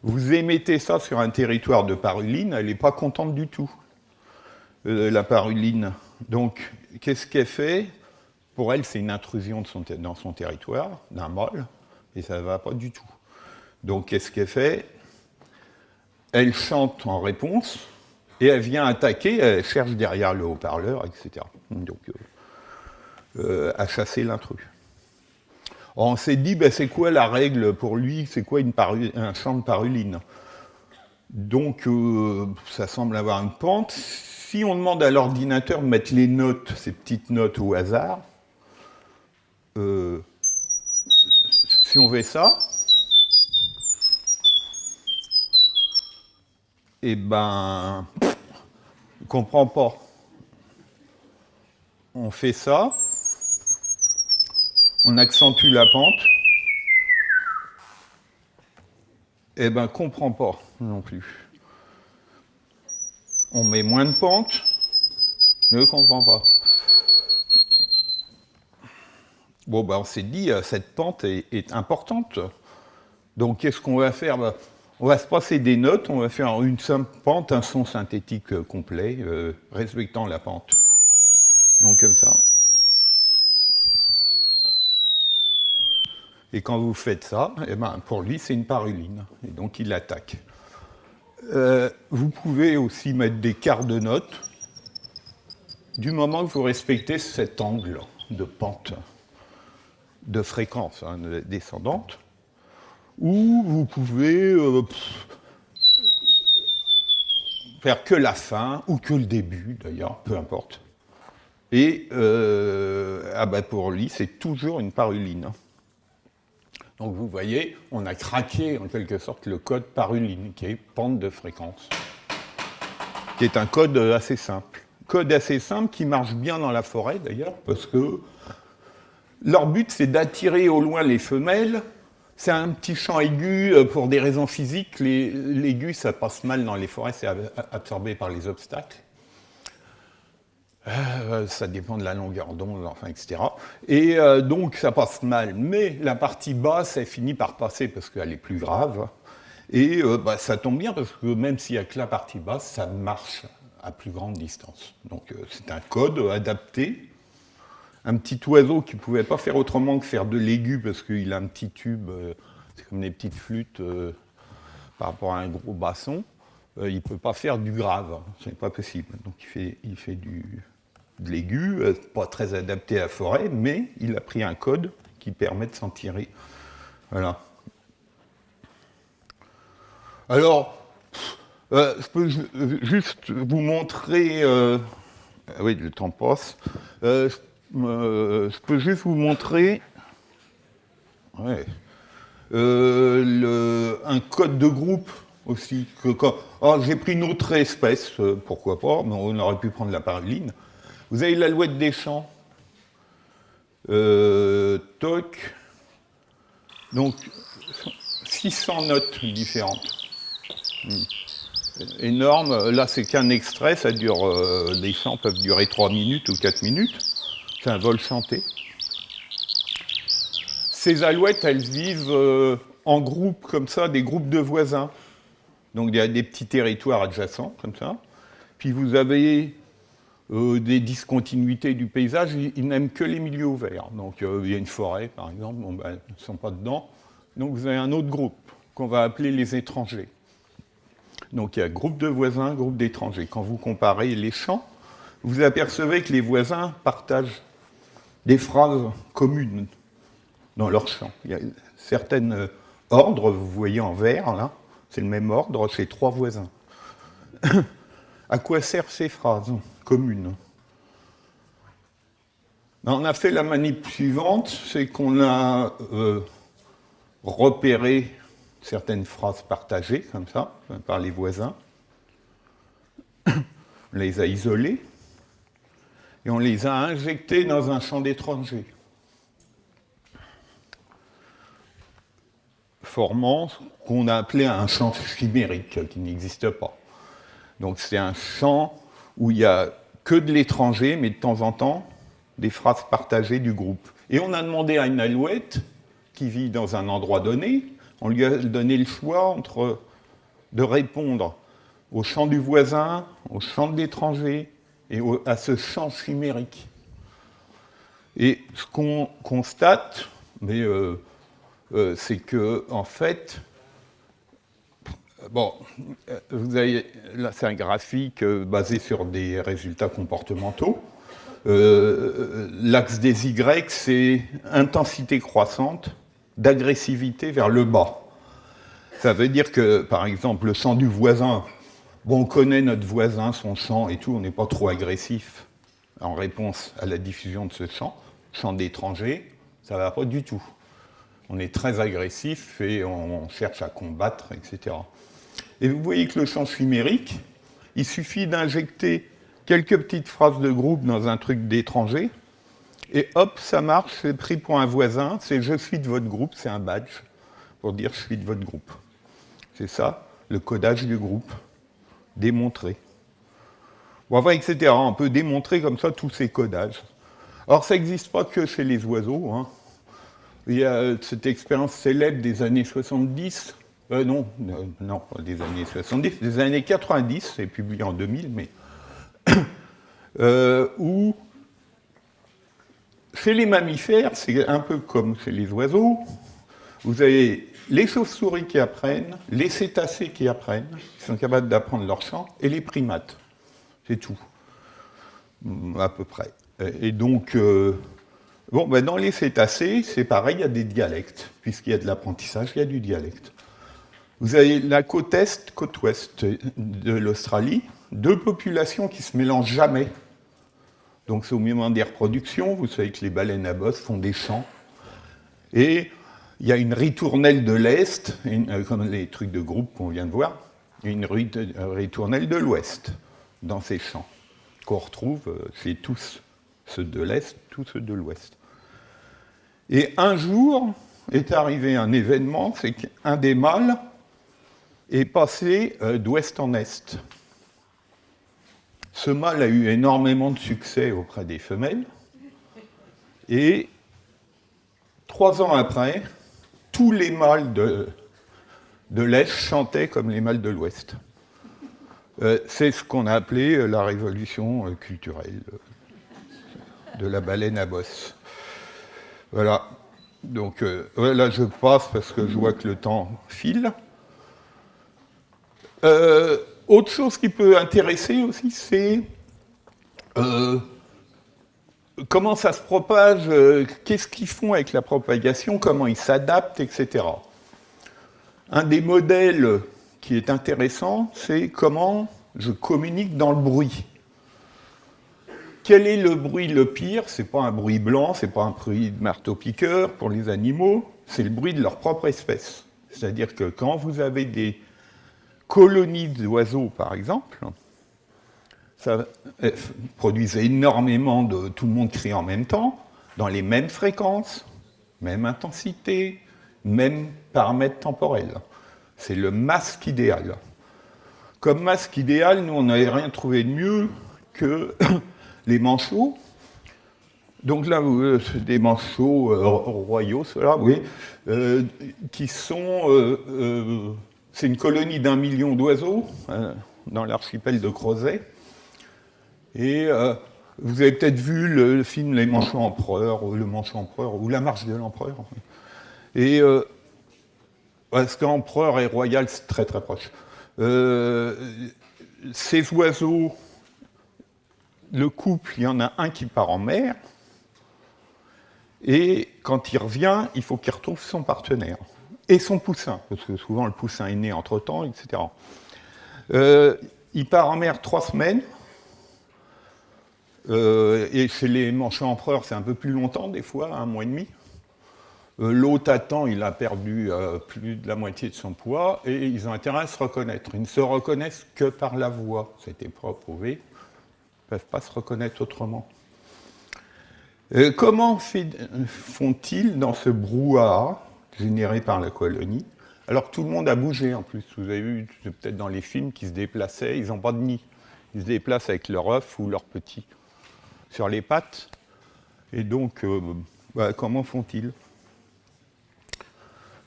Vous émettez ça sur un territoire de paruline, elle n'est pas contente du tout, la paruline. Donc, qu'est-ce qu'elle fait? Pour elle, c'est une intrusion dans son territoire, d'un mâle, et ça ne va pas du tout. Donc, qu'est-ce qu'elle fait? Elle chante en réponse, et elle vient attaquer, elle cherche derrière le haut-parleur, etc. Donc, à chasser l'intrus. On s'est dit, c'est quoi la règle pour lui? C'est quoi un chant de paruline? Donc, ça semble avoir une pente. Si on demande à l'ordinateur de mettre les notes, ces petites notes au hasard, si on fait ça, on ne comprend pas. On fait ça, on accentue la pente, comprend pas non plus. On met moins de pente, ne comprend pas. Bon, on s'est dit, cette pente est importante. Donc, qu'est-ce qu'on va faire? On va se passer des notes, on va faire une simple pente, un son synthétique complet, respectant la pente. Donc, comme ça. Et quand vous faites ça, pour lui, c'est une paruline. Et donc, il attaque. Vous pouvez aussi mettre des quarts de notes du moment que vous respectez cet angle de pente, de fréquence descendante, ou vous pouvez faire que la fin, ou que le début, d'ailleurs, peu importe. Et pour lui, c'est toujours une paruline. Donc vous voyez, on a craqué en quelque sorte le code paruline, qui est pente de fréquence, qui est un code assez simple. Code assez simple qui marche bien dans la forêt d'ailleurs, parce que leur but c'est d'attirer au loin les femelles. C'est un petit chant aigu pour des raisons physiques. L'aigu, ça passe mal dans les forêts, c'est absorbé par les obstacles. Ça dépend de la longueur d'onde, etc. Et donc, ça passe mal. Mais la partie basse, elle finit par passer parce qu'elle est plus grave. Et ça tombe bien parce que même s'il n'y a que la partie basse, ça marche à plus grande distance. Donc, c'est un code adapté. Un petit oiseau qui ne pouvait pas faire autrement que faire de l'aigu parce qu'il a un petit tube, c'est comme des petites flûtes par rapport à un gros basson. Il ne peut pas faire du grave, c'est pas possible. Donc, il fait de l'aigu, pas très adapté à la forêt, mais il a pris un code qui permet de s'en tirer. Voilà. Alors, je peux juste vous montrer... oui, le temps passe. Je peux juste vous montrer un code de groupe aussi. J'ai pris une autre espèce, pourquoi pas, mais on aurait pu prendre la paruline. Vous avez l'alouette des champs. Toc. Donc, 600 notes différentes. Énorme. Là, c'est qu'un extrait. Ça dure. Les chants peuvent durer 3 minutes ou 4 minutes. C'est un vol chanté. Ces alouettes, elles vivent en groupe, comme ça, des groupes de voisins. Donc, il y a des petits territoires adjacents, comme ça. Puis, vous avez des discontinuités du paysage. Ils n'aiment que les milieux ouverts. Donc, il y a une forêt, par exemple. Ils ne sont pas dedans. Donc, vous avez un autre groupe qu'on va appeler les étrangers. Donc il y a groupe de voisins, groupe d'étrangers. Quand vous comparez les champs, vous apercevez que les voisins partagent des phrases communes dans leur champ. Il y a certains ordres, vous voyez en vert, là, c'est le même ordre chez 3 voisins. À quoi servent ces phrases communes? On a fait la manip suivante, c'est qu'on a repéré certaines phrases partagées, comme ça, par les voisins. On les a isolées et on les a injectées dans un champ d'étrangers, formant ce qu'on a appelé un champ chimérique, qui n'existe pas. Donc c'est un champ où il n'y a que de l'étranger, mais de temps en temps, des phrases partagées du groupe. Et on a demandé à une alouette, qui vit dans un endroit donné, on lui a donné le choix de répondre au champ du voisin, au champ de l'étranger et à ce champ chimérique. Et ce qu'on constate, c'est que, en fait, vous avez, là c'est un graphique basé sur des résultats comportementaux. L'axe des Y, c'est intensité croissante d'agressivité vers le bas. Ça veut dire que, par exemple, le champ du voisin, on connaît notre voisin, son champ et tout, on n'est pas trop agressif en réponse à la diffusion de ce champ. Champ d'étranger, ça ne va pas du tout. On est très agressif et on cherche à combattre, etc. Et vous voyez que le champ chimérique, il suffit d'injecter quelques petites phrases de groupe dans un truc d'étranger, et hop, ça marche, c'est pris pour un voisin, c'est « je suis de votre groupe », c'est un badge pour dire « je suis de votre groupe ». C'est ça, le codage du groupe, démontré. Bon, enfin, etc. On peut démontrer comme ça tous ces codages. Alors, ça n'existe pas que chez les oiseaux, hein. Il y a cette expérience célèbre des années 70, non, pas des années 70, des années 90, c'est publié en 2000, mais où, chez les mammifères, c'est un peu comme chez les oiseaux, vous avez les chauves-souris qui apprennent, les cétacés qui apprennent, qui sont capables d'apprendre leur chant, et les primates. C'est tout, à peu près. Et donc, dans les cétacés, c'est pareil, il y a des dialectes. Puisqu'il y a de l'apprentissage, il y a du dialecte. Vous avez la côte est, côte ouest de l'Australie, 2 populations qui ne se mélangent jamais. Donc c'est au moment des reproductions, vous savez que les baleines à bosse font des chants. Et il y a une ritournelle de l'Est, comme les trucs de groupe qu'on vient de voir, et une ritournelle de l'Ouest dans ces chants, qu'on retrouve chez tous ceux de l'Est, tous ceux de l'Ouest. Et un jour est arrivé un événement, c'est qu'un des mâles est passé d'ouest en est. Ce mâle a eu énormément de succès auprès des femelles, et 3 ans après, tous les mâles de l'Est chantaient comme les mâles de l'Ouest. C'est ce qu'on a appelé la révolution culturelle de la baleine à bosse. Voilà. Donc là, je passe parce que je vois que le temps file. Autre chose qui peut intéresser aussi, c'est comment ça se propage, qu'est-ce qu'ils font avec la propagation, comment ils s'adaptent, etc. Un des modèles qui est intéressant, c'est comment je communique dans le bruit. Quel est le bruit le pire? C'est pas un bruit blanc, c'est pas un bruit de marteau-piqueur pour les animaux, c'est le bruit de leur propre espèce. C'est-à-dire que quand vous avez des colonies d'oiseaux, par exemple, ça produisent énormément de... Tout le monde crie en même temps, dans les mêmes fréquences, même intensité, même paramètres temporels. C'est le masque idéal. Comme masque idéal, nous, on n'avait rien trouvé de mieux que les manchots. Donc là, des manchots royaux, ceux-là, oui, qui sont... c'est une colonie d'1 million d'oiseaux dans l'archipel de Crozet. Et vous avez peut-être vu le film Les Manchots Empereurs, ou Le Manchot Empereur, ou La Marche de l'Empereur. Et parce qu'empereur et royal, c'est très très proche. Ces oiseaux, le couple, il y en a un qui part en mer, et quand il revient, il faut qu'il retrouve son partenaire, et son poussin, parce que souvent le poussin est né entre-temps, etc. Il part en mer 3 semaines, et chez les manchots empereurs, c'est un peu plus longtemps, des fois, 1 mois et demi. L'autre attend, il a perdu plus de la moitié de son poids, et ils ont intérêt à se reconnaître. Ils ne se reconnaissent que par la voix, c'était pas prouvé. Ils ne peuvent pas se reconnaître autrement. Comment font-ils dans ce brouhaha généré par la colonie, alors que tout le monde a bougé en plus? Vous avez vu peut-être dans les films qu'ils se déplaçaient, ils n'ont pas de nid. Ils se déplacent avec leur œuf ou leur petit sur les pattes. Et donc, comment font-ils?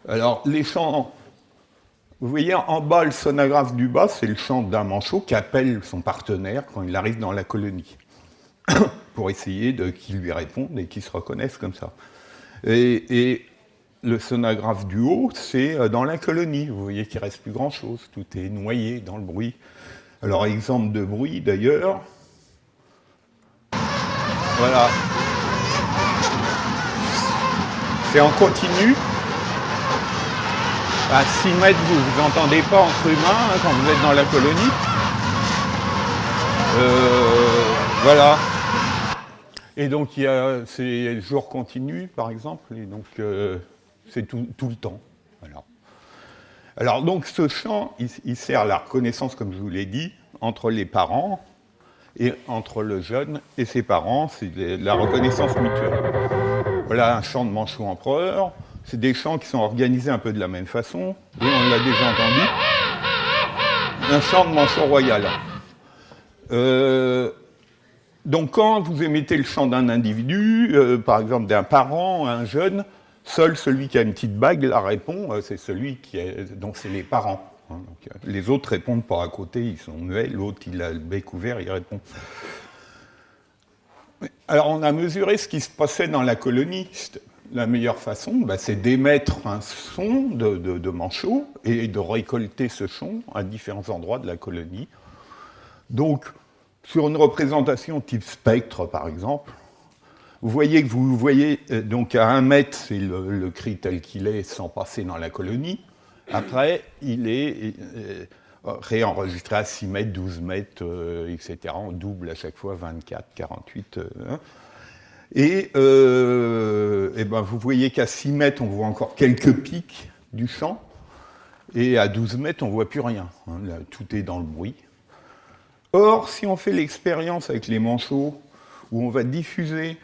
Alors, les chants, vous voyez en bas, le sonographe du bas, c'est le chant d'un manchot qui appelle son partenaire quand il arrive dans la colonie, pour essayer qu'il lui réponde et qu'il se reconnaisse comme ça. Et le sonographe du haut, c'est dans la colonie. Vous voyez qu'il ne reste plus grand-chose, tout est noyé dans le bruit. Alors, exemple de bruit, d'ailleurs. Voilà. C'est en continu. À 6 mètres, vous n'entendez pas entre humains quand vous êtes dans la colonie. Voilà. Et donc, c'est jour continu, par exemple, et donc c'est tout le temps. Voilà. Alors, donc, ce chant, il sert à la reconnaissance, comme je vous l'ai dit, entre les parents, et entre le jeune et ses parents, c'est la reconnaissance mutuelle. Voilà un chant de manchot empereur. C'est des chants qui sont organisés un peu de la même façon, et on l'a déjà entendu. Un chant de manchot royal. Donc quand vous émettez le chant d'un individu, par exemple d'un parent, un jeune, seul celui qui a une petite bague la répond, c'est celui donc c'est les parents. Hein, donc, les autres répondent pas à côté, ils sont muets, l'autre il a le bec ouvert, il répond. Alors on a mesuré ce qui se passait dans la colonie. La meilleure façon, c'est d'émettre un son de manchot et de récolter ce son à différents endroits de la colonie. Donc, sur une représentation type spectre, par exemple, vous voyez donc à 1 mètre, c'est le cri tel qu'il est sans passer dans la colonie. Après, il est réenregistré à 6 mètres, 12 mètres, etc. On double à chaque fois 24, 48. Et vous voyez qu'à 6 mètres, on voit encore quelques pics du chant, et à 12 mètres, on ne voit plus rien. Hein, là, tout est dans le bruit. Or, si on fait l'expérience avec les manchots, où on va diffuser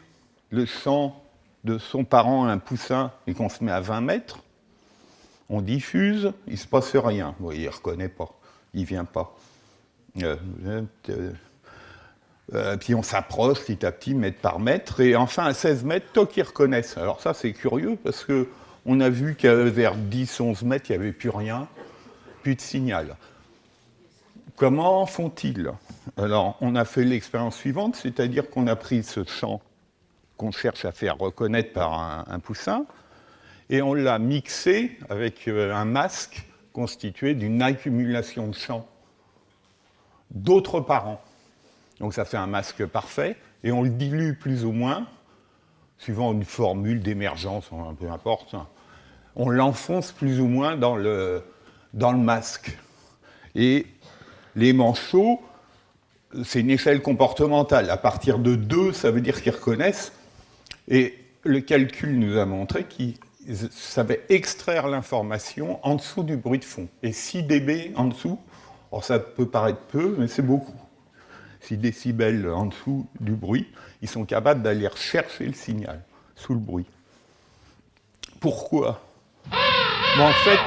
le chant de son parent à un poussin, et qu'on se met à 20 mètres, on diffuse, il ne se passe rien. Vous voyez, il ne reconnaît pas, il ne vient pas. Puis on s'approche petit à petit, mètre par mètre, et enfin à 16 mètres, toc, ils reconnaissent. Alors ça, c'est curieux, parce qu'on a vu qu'à vers 10-11 mètres, il n'y avait plus rien, plus de signal. Comment font-ils? Alors, on a fait l'expérience suivante, c'est-à-dire qu'on a pris ce chant qu'on cherche à faire reconnaître par un poussin, et on l'a mixé avec un masque constitué d'une accumulation de chants d'autres parents. Donc ça fait un masque parfait, et on le dilue plus ou moins, suivant une formule d'émergence, peu importe. On l'enfonce plus ou moins dans le masque. Et les manchots, c'est une échelle comportementale. À partir de 2, ça veut dire qu'ils reconnaissent. Et le calcul nous a montré qu'ils savaient extraire l'information en dessous du bruit de fond. Et 6 dB en dessous, alors ça peut paraître peu, mais c'est beaucoup. 6 décibels en dessous du bruit, ils sont capables d'aller rechercher le signal sous le bruit. Pourquoi? En fait,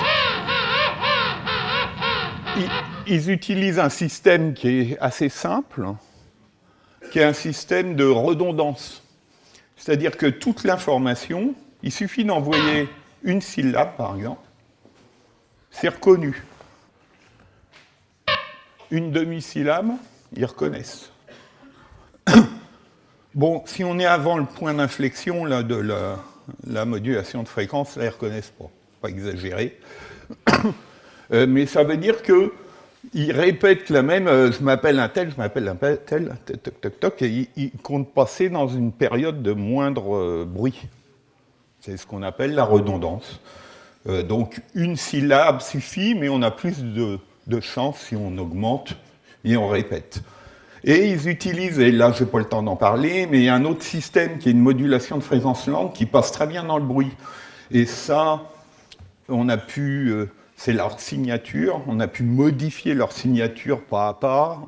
ils utilisent un système qui est assez simple, qui est un système de redondance. C'est-à-dire que toute l'information, il suffit d'envoyer une syllabe, par exemple, c'est reconnu. Une demi-syllabe, ils reconnaissent. Bon, si on est avant le point d'inflexion là, de la modulation de fréquence, là, ils ne reconnaissent pas. Pas exagéré. Mais ça veut dire que Il répète la même, je m'appelle un tel, toc, toc, toc, et il compte passer dans une période de moindre bruit. C'est ce qu'on appelle la redondance. Donc une syllabe suffit, mais on a plus de chance si on augmente et on répète. Et ils utilisent, et là je n'ai pas le temps d'en parler, mais il y a un autre système qui est une modulation de fréquence lente qui passe très bien dans le bruit. Et ça, on a pu, c'est leur signature, on a pu modifier leur signature pas à pas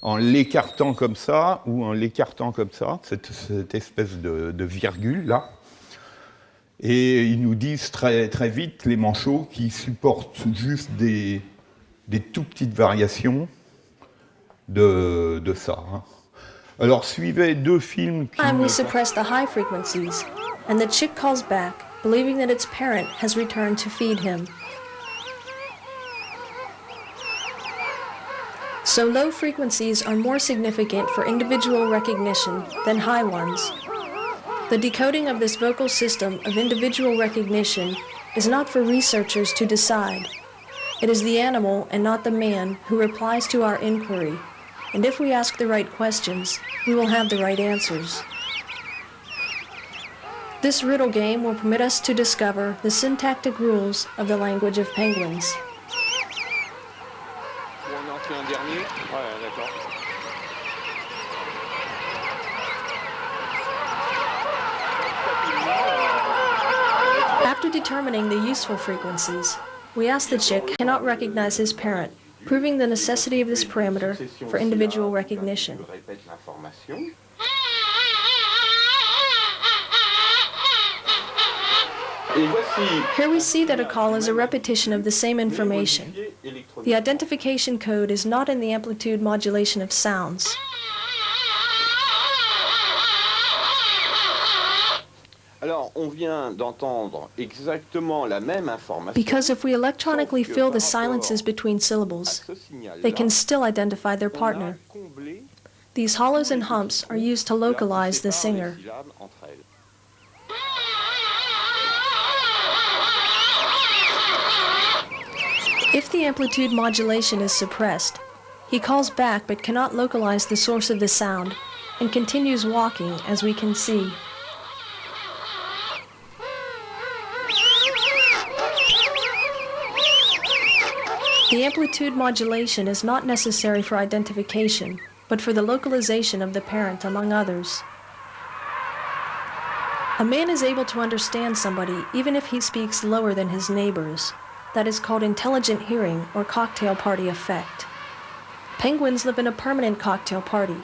en l'écartant comme ça ou en l'écartant comme ça, cette espèce de virgule là. Et ils nous disent très, très vite, les manchots, qui supportent juste des tout petites variations de ça. Alors, suivez 2 films qui... Time we suppress the high frequencies, and the chick calls back, believing that its parent has returned to feed him. So low frequencies are more significant for individual recognition than high ones. The decoding of this vocal system of individual recognition is not for researchers to decide. It is the animal and not the man who replies to our inquiry. And if we ask the right questions, we will have the right answers. This riddle game will permit us to discover the syntactic rules of the language of penguins. On en fait un dernier. Ouais, d'accord. After determining the useful frequencies, we ask the chick cannot recognize his parent, proving the necessity of this parameter for individual recognition. Je répète l'information. Et voici Here we see that a call is a repetition of the same information. The identification code is not in the amplitude modulation of sounds. Alors, on vient d'entendre exactement la même information. Because if we electronically fill the silences between syllables, they can still identify their partner. These hollows and humps are used to localize the singer. If the amplitude modulation is suppressed, he calls back but cannot localize the source of the sound and continues walking, as we can see. The amplitude modulation is not necessary for identification, but for the localization of the parent, among others. A man is able to understand somebody even if he speaks lower than his neighbors. That is called intelligent hearing or cocktail party effect. Penguins live in a permanent cocktail party.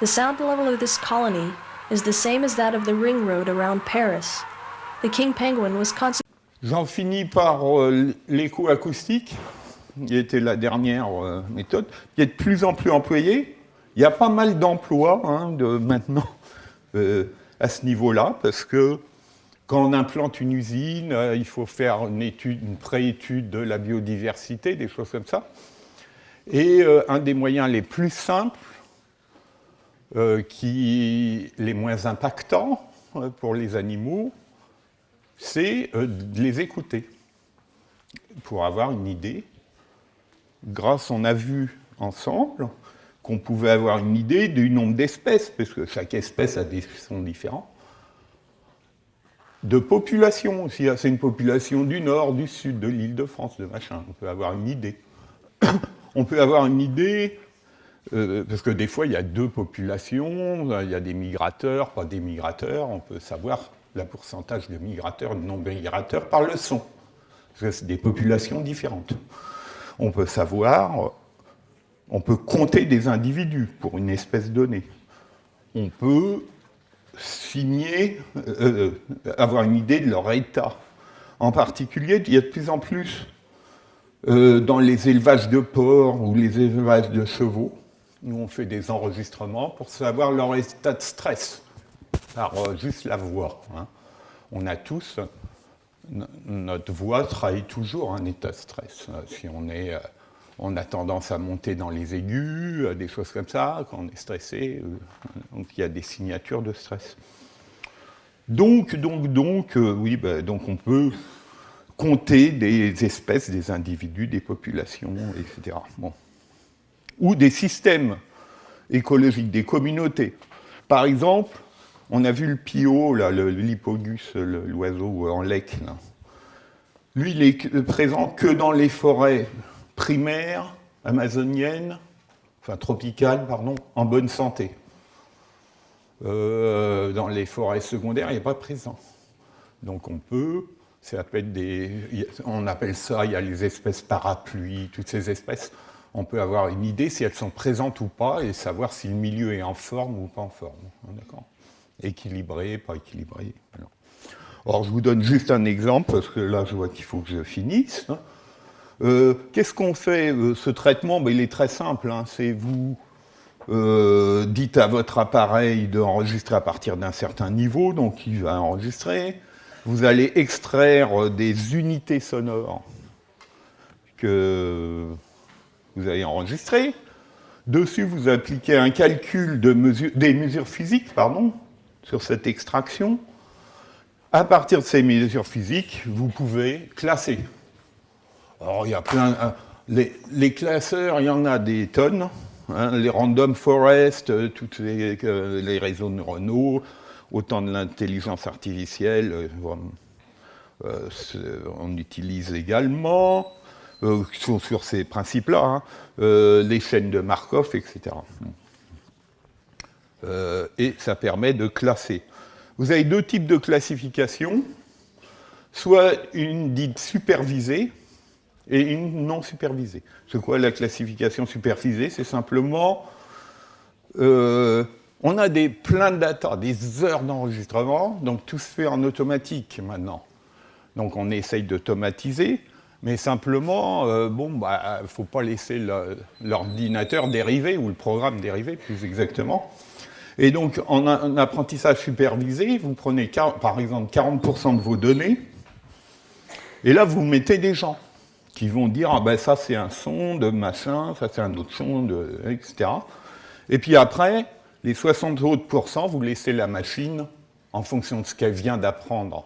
The sound level of this colony is the same as that of the ring road around Paris. The king penguin was J'en finis par l'écho acoustique, qui était la dernière méthode, qui est de plus en plus employée. Il y a pas mal d'emplois maintenant à ce niveau-là, parce que quand on implante une usine, il faut faire une pré-étude de la biodiversité, des choses comme ça. Et un des moyens les plus simples, les moins impactants pour les animaux, c'est de les écouter, pour avoir une idée. On a vu ensemble qu'on pouvait avoir une idée du nombre d'espèces, parce que chaque espèce a des sons différents. De population aussi, c'est une population du nord, du sud, de l'Île-de-France, de machin, on peut avoir une idée. On peut avoir une idée, parce que des fois il y a 2 populations, il y a des migrateurs, pas des migrateurs, on peut savoir le pourcentage de migrateurs, de non-migrateurs par le son, parce que c'est des populations différentes. On peut savoir, on peut compter des individus pour une espèce donnée. On peut avoir une idée de leur état. En particulier, il y a de plus en plus dans les élevages de porcs ou les élevages de chevaux, où on fait des enregistrements pour savoir leur état de stress, par juste la voix. On a tous, notre voix trahit toujours un état de stress. Si on a tendance à monter dans les aigus, des choses comme ça, quand on est stressé, donc il y a des signatures de stress. Donc on peut compter des espèces, des individus, des populations, etc. Bon. Ou des systèmes écologiques, des communautés. Par exemple, on a vu le pio, là, l'hippogus, l'oiseau en lek. Là. Lui, il est présent que dans les forêts primaires, amazoniennes, enfin tropicales, pardon, en bonne santé. Dans les forêts secondaires, il n'est pas présent. Donc on peut appelle ça, il y a les espèces parapluies, toutes ces espèces. On peut avoir une idée si elles sont présentes ou pas et savoir si le milieu est en forme ou pas en forme. D'accord ? Équilibré, pas équilibré. Alors. Alors, je vous donne juste un exemple, parce que là, je vois qu'il faut que je finisse. Qu'est-ce qu'on fait ce traitement, il est très simple. Hein, c'est vous dites à votre appareil d'enregistrer à partir d'un certain niveau, donc il va enregistrer. Vous allez extraire des unités sonores que vous avez enregistrées. Dessus, vous appliquez un calcul des mesures physiques, sur cette extraction. À partir de ces mesures physiques, vous pouvez classer. Alors, il y a plein... les classeurs, il y en a des tonnes. Hein, les random forest, tous les réseaux neuronaux, autant de l'intelligence artificielle, on utilise également, sur ces principes-là, hein, les chaînes de Markov, etc. Et ça permet de classer. Vous avez deux types de classification, soit une dite supervisée et une non supervisée. C'est quoi la classification supervisée ? C'est simplement, on a plein de data, des heures d'enregistrement, donc tout se fait en automatique maintenant. Donc on essaye d'automatiser, mais simplement, il ne faut pas laisser l'ordinateur dériver, ou le programme dériver, plus exactement. Et donc, en apprentissage supervisé, vous prenez, par exemple, 40% de vos données, et là, vous mettez des gens qui vont dire, ça, c'est un son de machin, ça, c'est un autre son, etc. Et puis après, les 60 autres pourcents, vous laissez la machine, en fonction de ce qu'elle vient d'apprendre,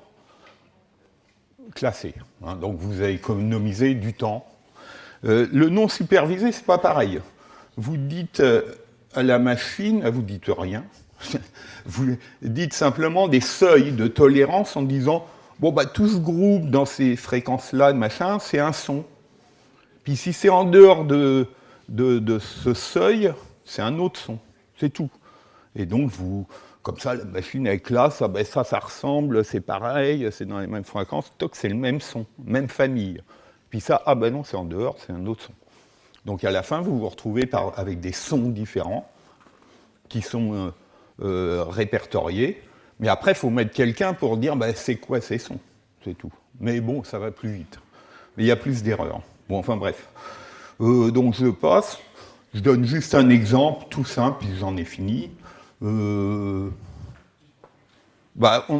classer. Hein, donc, vous avez économisé du temps. Le non supervisé, c'est pas pareil. Vous dites... à la machine, vous ne dites rien, vous dites simplement des seuils de tolérance en disant tout ce groupe dans ces fréquences-là, machin, c'est un son. Puis si c'est en dehors de ce seuil, c'est un autre son. C'est tout. Et donc, comme ça, la machine, elle classe, ça ressemble, c'est pareil, c'est dans les mêmes fréquences, c'est le même son, même famille. Puis ça, non, c'est en dehors, c'est un autre son. Donc à la fin, vous vous retrouvez avec des sons différents qui sont répertoriés. Mais après, il faut mettre quelqu'un pour dire c'est quoi ces sons. C'est tout. Mais bon, ça va plus vite. Mais il y a plus d'erreurs. Bon, enfin bref. Donc je passe. Je donne juste un exemple tout simple, puis j'en ai fini. On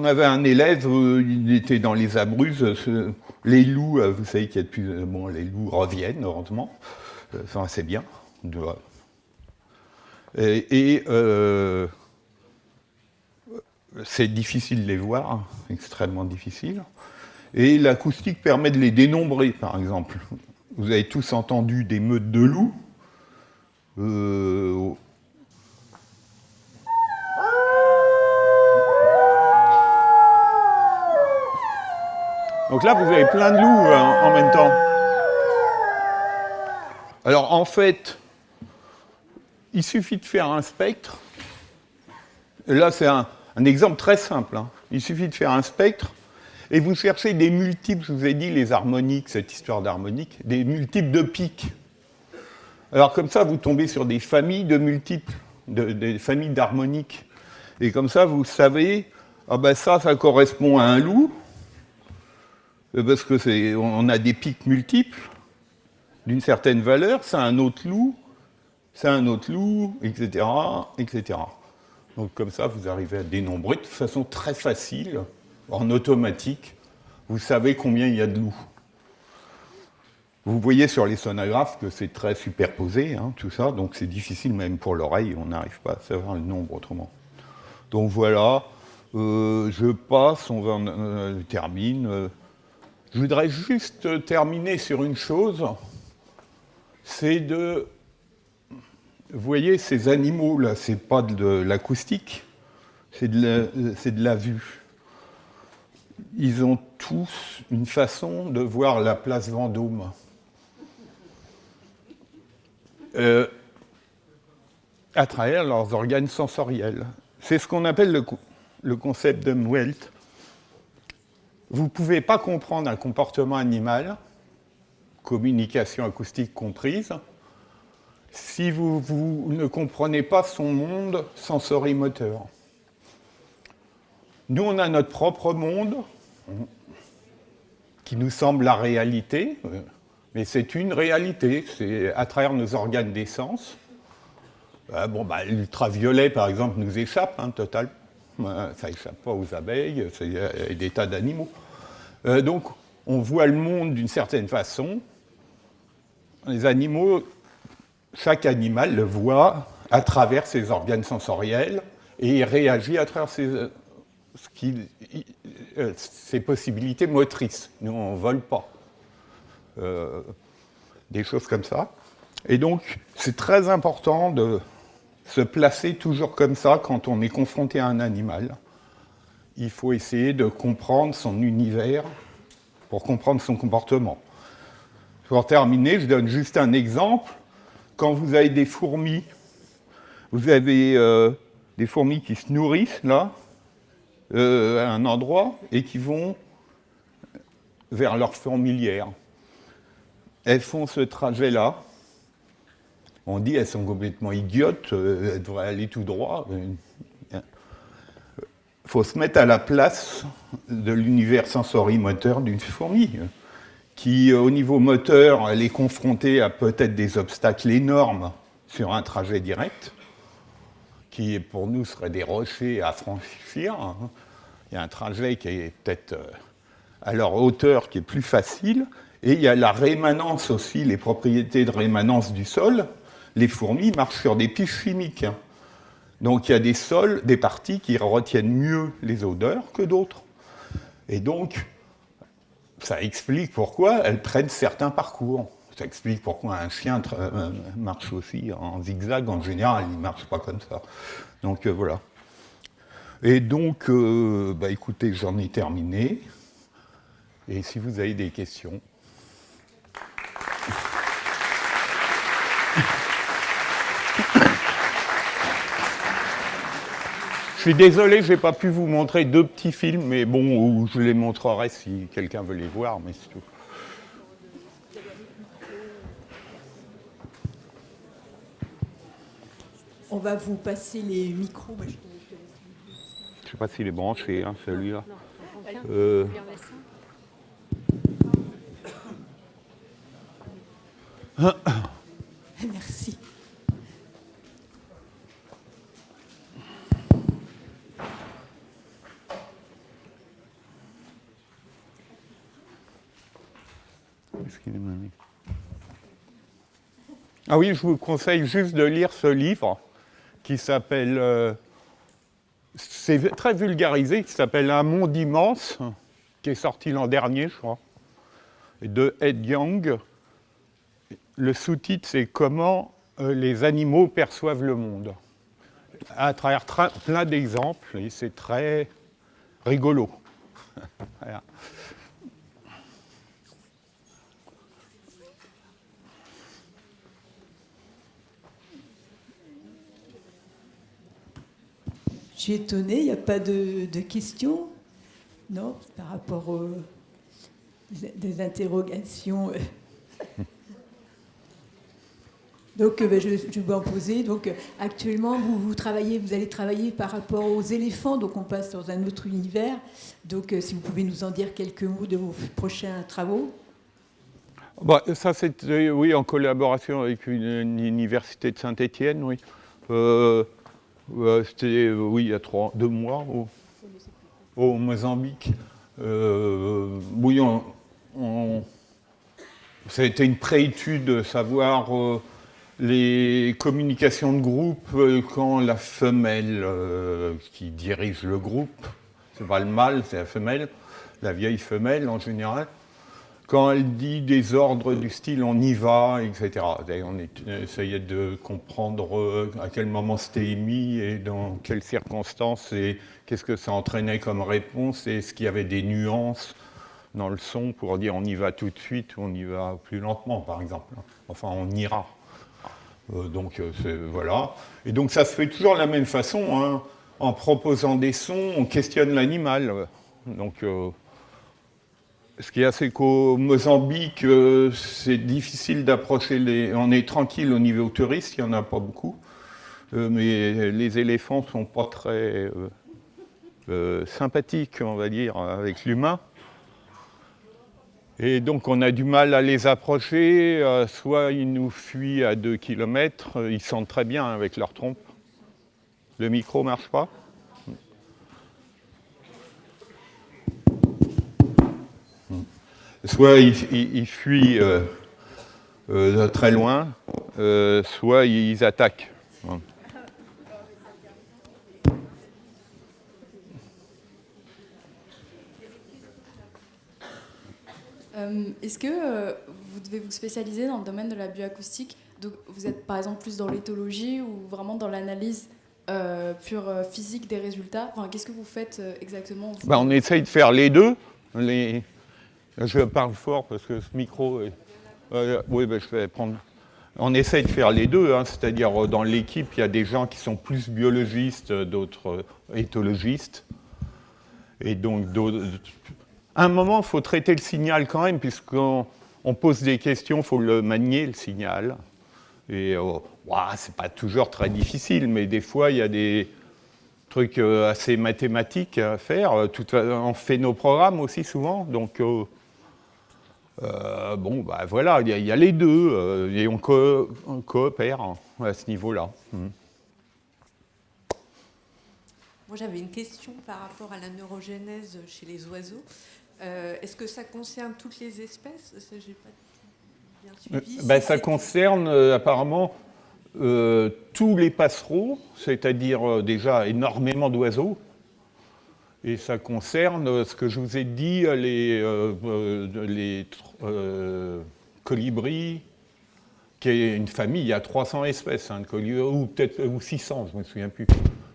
avait un élève, il était dans les Abruzzes. Les loups, vous savez qu'il y a de plus... Bon, les loups reviennent, heureusement. Enfin, c'est bien. C'est difficile de les voir, extrêmement difficile. Et l'acoustique permet de les dénombrer, par exemple. Vous avez tous entendu des meutes de loups. Donc là, vous avez plein de loups en même temps. Alors, en fait, il suffit de faire un spectre. Et là, c'est un exemple très simple. Hein. Il suffit de faire un spectre et vous cherchez des multiples, je vous ai dit, les harmoniques, cette histoire d'harmonique, des multiples de pics. Alors, comme ça, vous tombez sur des familles de multiples, des familles d'harmoniques. Et comme ça, vous savez, ça correspond à un loup, parce que on a des pics multiples d'une certaine valeur, c'est un autre loup, etc., etc. Donc comme ça, vous arrivez à dénombrer de façon très facile, en automatique. Vous savez combien il y a de loups. Vous voyez sur les sonographes que c'est très superposé, hein, tout ça, donc c'est difficile même pour l'oreille, on n'arrive pas à savoir le nombre autrement. Donc voilà, je passe, on termine. Je voudrais juste terminer sur une chose, c'est de... Vous voyez, ces animaux-là, c'est pas de l'acoustique, c'est de la vue. Ils ont tous une façon de voir la place Vendôme. À travers leurs organes sensoriels. C'est ce qu'on appelle le concept d'Umwelt. Vous ne pouvez pas comprendre un comportement animal, communication acoustique comprise, si vous ne comprenez pas son monde sensorimoteur. Nous, on a notre propre monde, qui nous semble la réalité, mais c'est une réalité, c'est à travers nos organes des sens. L'ultraviolet, par exemple, nous échappe, total. Ça n'échappe pas aux abeilles, c'est des tas d'animaux. Donc, on voit le monde d'une certaine façon. Les animaux, chaque animal le voit à travers ses organes sensoriels et il réagit à travers ses possibilités motrices. Nous, on ne vole pas. Des choses comme ça. Et donc, c'est très important de se placer toujours comme ça quand on est confronté à un animal. Il faut essayer de comprendre son univers pour comprendre son comportement. Pour terminer, je donne juste un exemple. Quand vous avez des fourmis, vous avez des fourmis qui se nourrissent, là, à un endroit, et qui vont vers leur fourmilière. Elles font ce trajet-là. On dit qu'elles sont complètement idiotes, elles devraient aller tout droit. Il faut se mettre à la place de l'univers sensorimoteur d'une fourmi, qui, au niveau moteur, elle est confrontée à peut-être des obstacles énormes sur un trajet direct, qui, pour nous, seraient des rochers à franchir. Il y a un trajet qui est peut-être à leur hauteur, qui est plus facile, et il y a la rémanence aussi, les propriétés de rémanence du sol. Les fourmis marchent sur des pistes chimiques. Donc il y a des sols, des parties qui retiennent mieux les odeurs que d'autres. Et donc, ça explique pourquoi elles prennent certains parcours. Ça explique pourquoi un chien marche aussi en zigzag. En général, il ne marche pas comme ça. Donc voilà. Et donc, écoutez, j'en ai terminé. Et si vous avez des questions... Je suis désolé, je n'ai pas pu vous montrer 2 petits films, mais bon, je les montrerai si quelqu'un veut les voir, mais c'est tout. On va vous passer les micros. Je ne sais pas s'il est branché, celui-là. Merci. Ah oui, je vous conseille juste de lire ce livre qui s'appelle, c'est très vulgarisé, qui s'appelle Un monde immense, qui est sorti l'an dernier, je crois, de Ed Young. Le sous-titre, c'est Comment les animaux perçoivent le monde, à travers plein d'exemples, et c'est très rigolo. Voilà. Je suis étonnée, il n'y a pas de questions, non, par rapport aux des interrogations. Donc, je vais en poser. Donc, actuellement, vous allez travailler par rapport aux éléphants. Donc, on passe dans un autre univers. Donc, si vous pouvez nous en dire quelques mots de vos prochains travaux. Ça, c'était, oui, en collaboration avec une université de Saint-Étienne, oui. C'était, oui, il y a 2 mois, au Mozambique. Oui, ça a été une préétude de savoir les communications de groupe quand la femelle qui dirige le groupe, c'est pas le mâle, c'est la femelle, la vieille femelle en général, quand elle dit des ordres du style on y va, etc. On essayait de comprendre à quel moment c'était émis et dans quelles circonstances et qu'est-ce que ça entraînait comme réponse et est-ce qu'il y avait des nuances dans le son pour dire on y va tout de suite ou on y va plus lentement, par exemple. Enfin, on ira. Voilà. Et donc ça se fait toujours de la même façon, hein. En proposant des sons, on questionne l'animal. Donc, ce qui est assez qu'au Mozambique, c'est difficile d'approcher on est tranquille au niveau touriste, il n'y en a pas beaucoup. Mais les éléphants ne sont pas très sympathiques, on va dire, avec l'humain. Et donc on a du mal à les approcher, soit ils nous fuient à 2 km, ils sentent très bien avec leur trompe. Le micro ne marche pas. Soit ils fuient très loin, soit ils attaquent. Est-ce que vous devez vous spécialiser dans le domaine de la bioacoustique? Donc, vous êtes par exemple plus dans l'éthologie ou vraiment dans l'analyse pure physique des résultats? Enfin, qu'est-ce que vous faites exactement? On essaye de faire les deux. Je parle fort parce que ce micro est... oui, je vais prendre... On essaye de faire les deux, hein, c'est-à-dire dans l'équipe, il y a des gens qui sont plus biologistes, d'autres éthologistes. Et donc, à un moment, il faut traiter le signal quand même, puisqu'on pose des questions, il faut le manier, le signal. Et c'est pas toujours très difficile, mais des fois, il y a des trucs assez mathématiques à faire. On fait nos programmes aussi souvent, donc voilà, il y a les deux, et on coopère à ce niveau-là. Moi, j'avais une question par rapport à la neurogénèse chez les oiseaux. Est-ce que ça concerne toutes les espèces? J'ai pas bien suivi. Ça concerne apparemment tous les passereaux, c'est-à-dire déjà énormément d'oiseaux. Et ça concerne ce que je vous ai dit, les colibris, qui est une famille, il y a 300 espèces de colibris, ou 600, je ne me souviens plus.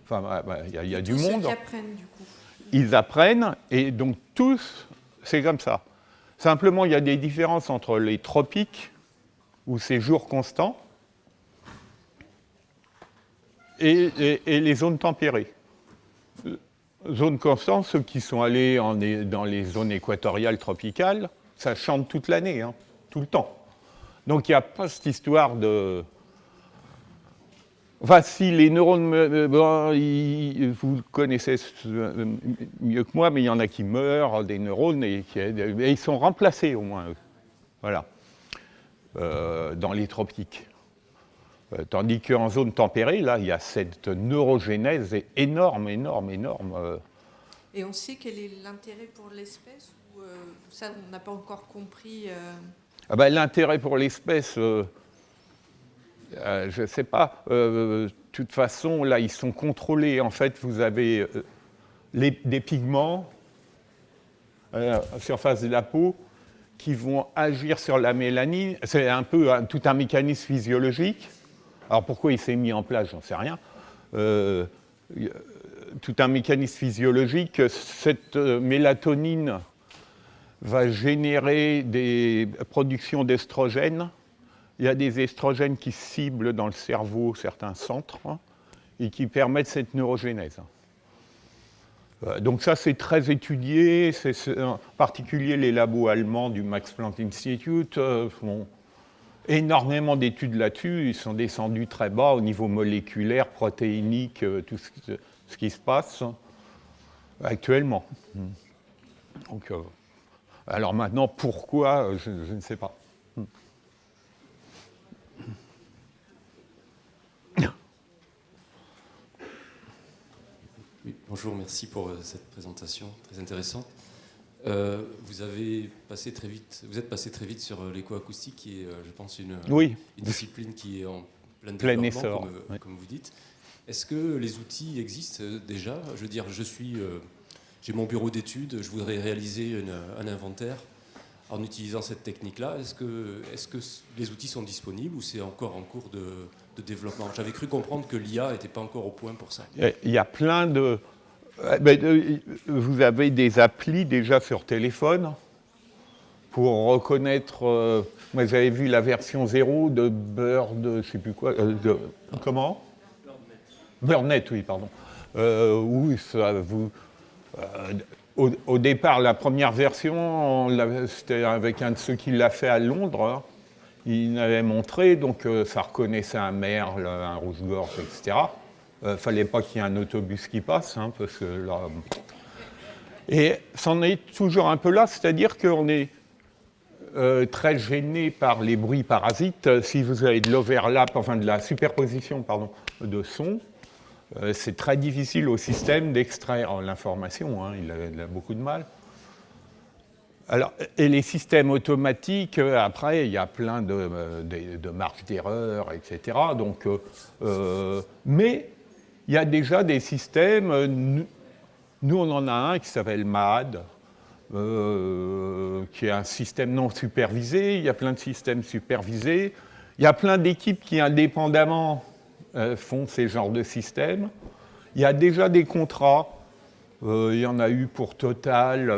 Enfin, il y a du monde. Ceux qui apprennent, du coup. Ils apprennent, et donc tous, c'est comme ça. Simplement, il y a des différences entre les tropiques, où c'est jour constant, et les zones tempérées. Zones constantes, ceux qui sont allés dans les zones équatoriales tropicales, ça chante toute l'année, hein, tout le temps. Donc il n'y a pas cette histoire de... Enfin, si les neurones, vous le connaissez mieux que moi, mais il y en a qui meurent, des neurones, et ils sont remplacés au moins, eux. Voilà, dans les tropiques. Tandis qu'en zone tempérée, là, il y a cette neurogénèse énorme. Et on sait quel est l'intérêt pour l'espèce ou ça, on n'a pas encore compris L'intérêt pour l'espèce, je ne sais pas. De toute façon, là, ils sont contrôlés. En fait, vous avez des pigments à la surface de la peau qui vont agir sur la mélanine. C'est un peu tout un mécanisme physiologique. Alors pourquoi il s'est mis en place, j'en sais rien. Tout un mécanisme physiologique, cette mélatonine va générer des productions d'estrogènes. Il y a des estrogènes qui ciblent dans le cerveau certains centres et qui permettent cette neurogénèse. Donc ça, c'est très étudié, en particulier les labos allemands du Max Planck Institute font énormément d'études là-dessus. Ils sont descendus très bas au niveau moléculaire, protéinique, tout ce qui se passe actuellement. Donc, alors maintenant, pourquoi, je ne sais pas. Oui, bonjour, merci pour cette présentation très intéressante. Vous êtes passé très vite sur l'écoacoustique, qui est, je pense, une discipline qui est en plein développement, comme vous dites. Est-ce que les outils existent déjà? Je veux dire, j'ai mon bureau d'études, je voudrais réaliser un inventaire. en utilisant cette technique-là. Est-ce que les outils sont disponibles ou c'est encore en cours de développement? J'avais cru comprendre que l'IA n'était pas encore au point pour ça. Il y a plein de... Vous avez des applis déjà sur téléphone pour reconnaître... moi, j'avais vu la version 0 de Bird, je ne sais plus quoi... comment? Birdnet, oui, pardon. Où ça vous... Au départ, la première version, c'était avec un de ceux qui l'a fait à Londres. Hein. Il avait montré, donc ça reconnaissait un merle, un rouge-gorge, etc. Fallait pas qu'il y ait un autobus qui passe, hein, parce que là... Et c'en est toujours un peu là, c'est-à-dire qu'on est très gêné par les bruits parasites. Si vous avez de l'overlap, enfin de la superposition, pardon, de sons, c'est très difficile au système d'extraire l'information, hein, il a beaucoup de mal. Alors, et les systèmes automatiques, après, il y a plein de marges d'erreur, etc. Donc, mais il y a déjà des systèmes, nous on en a un qui s'appelle MAD, qui est un système non supervisé, il y a plein de systèmes supervisés, il y a plein d'équipes qui indépendamment font ces genres de systèmes. Il y a déjà des contrats, il y en a eu pour Total,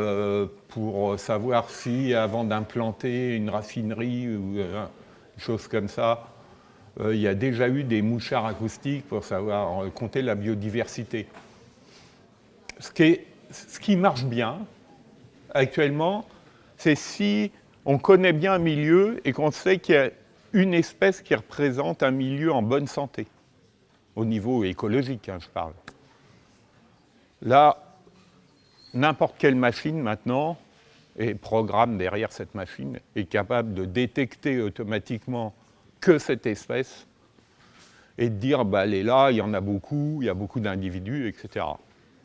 pour savoir si, avant d'implanter une raffinerie ou une chose comme ça, il y a déjà eu des mouchards acoustiques pour savoir compter la biodiversité. Ce qui marche bien, actuellement, c'est si on connaît bien un milieu et qu'on sait qu'il y a une espèce qui représente un milieu en bonne santé. Au niveau écologique, hein, je parle. Là, n'importe quelle machine maintenant, et programme derrière cette machine, est capable de détecter automatiquement que cette espèce et de dire, bah, elle est là, il y en a beaucoup, il y a beaucoup d'individus, etc.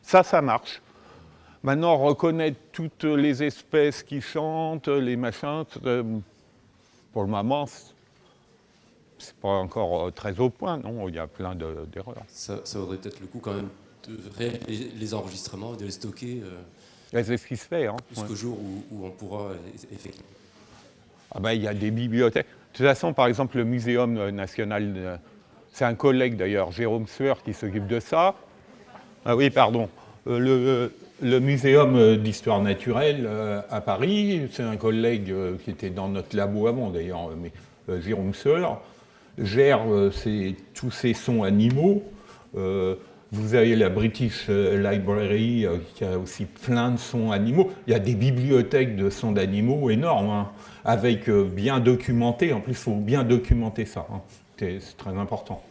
Ça marche. Maintenant, reconnaître toutes les espèces qui chantent, les machins, pour le moment, c'est pas encore très au point, non, il y a plein d'erreurs. Ça vaudrait peut-être le coup quand même de réaliser les enregistrements et de les stocker c'est ce qui se fait. Hein, jusqu'au jour où on pourra effectivement. Ah ben, il y a des bibliothèques. De toute façon, par exemple, le Muséum national, c'est un collègue d'ailleurs, Jérôme Sueur, qui s'occupe de ça. Ah oui, pardon. Le Muséum d'histoire naturelle à Paris, c'est un collègue qui était dans notre labo avant d'ailleurs, mais Jérôme Sueur, gère tous ces sons animaux. Vous avez la British Library qui a aussi plein de sons animaux. Il y a des bibliothèques de sons d'animaux énormes, hein, avec bien documenté. En plus, il faut bien documenter ça. Hein. C'est très important.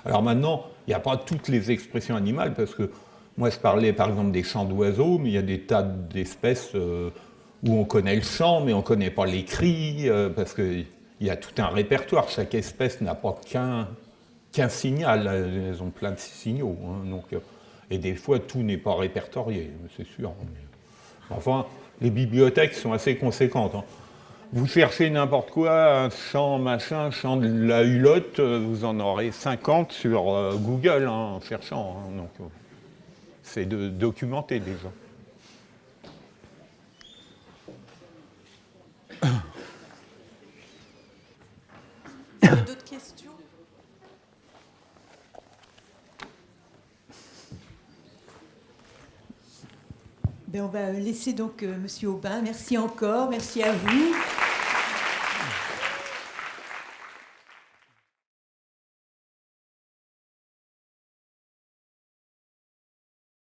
Alors maintenant, il n'y a pas toutes les expressions animales, parce que moi, je parlais par exemple des chants d'oiseaux, mais il y a des tas d'espèces où on connaît le chant, mais on ne connaît pas les cris, parce qu'il y a tout un répertoire. Chaque espèce n'a pas qu'un signal, elles ont plein de signaux. Hein, donc, et des fois, tout n'est pas répertorié, c'est sûr. Enfin, les bibliothèques sont assez conséquentes. Hein. Vous cherchez n'importe quoi, un chant machin, chant de la hulotte, vous en aurez 50 sur Google, hein, en cherchant. Hein, donc, c'est de documenter déjà. D'autres questions? On va laisser donc Monsieur Aubin. Merci encore, merci à vous.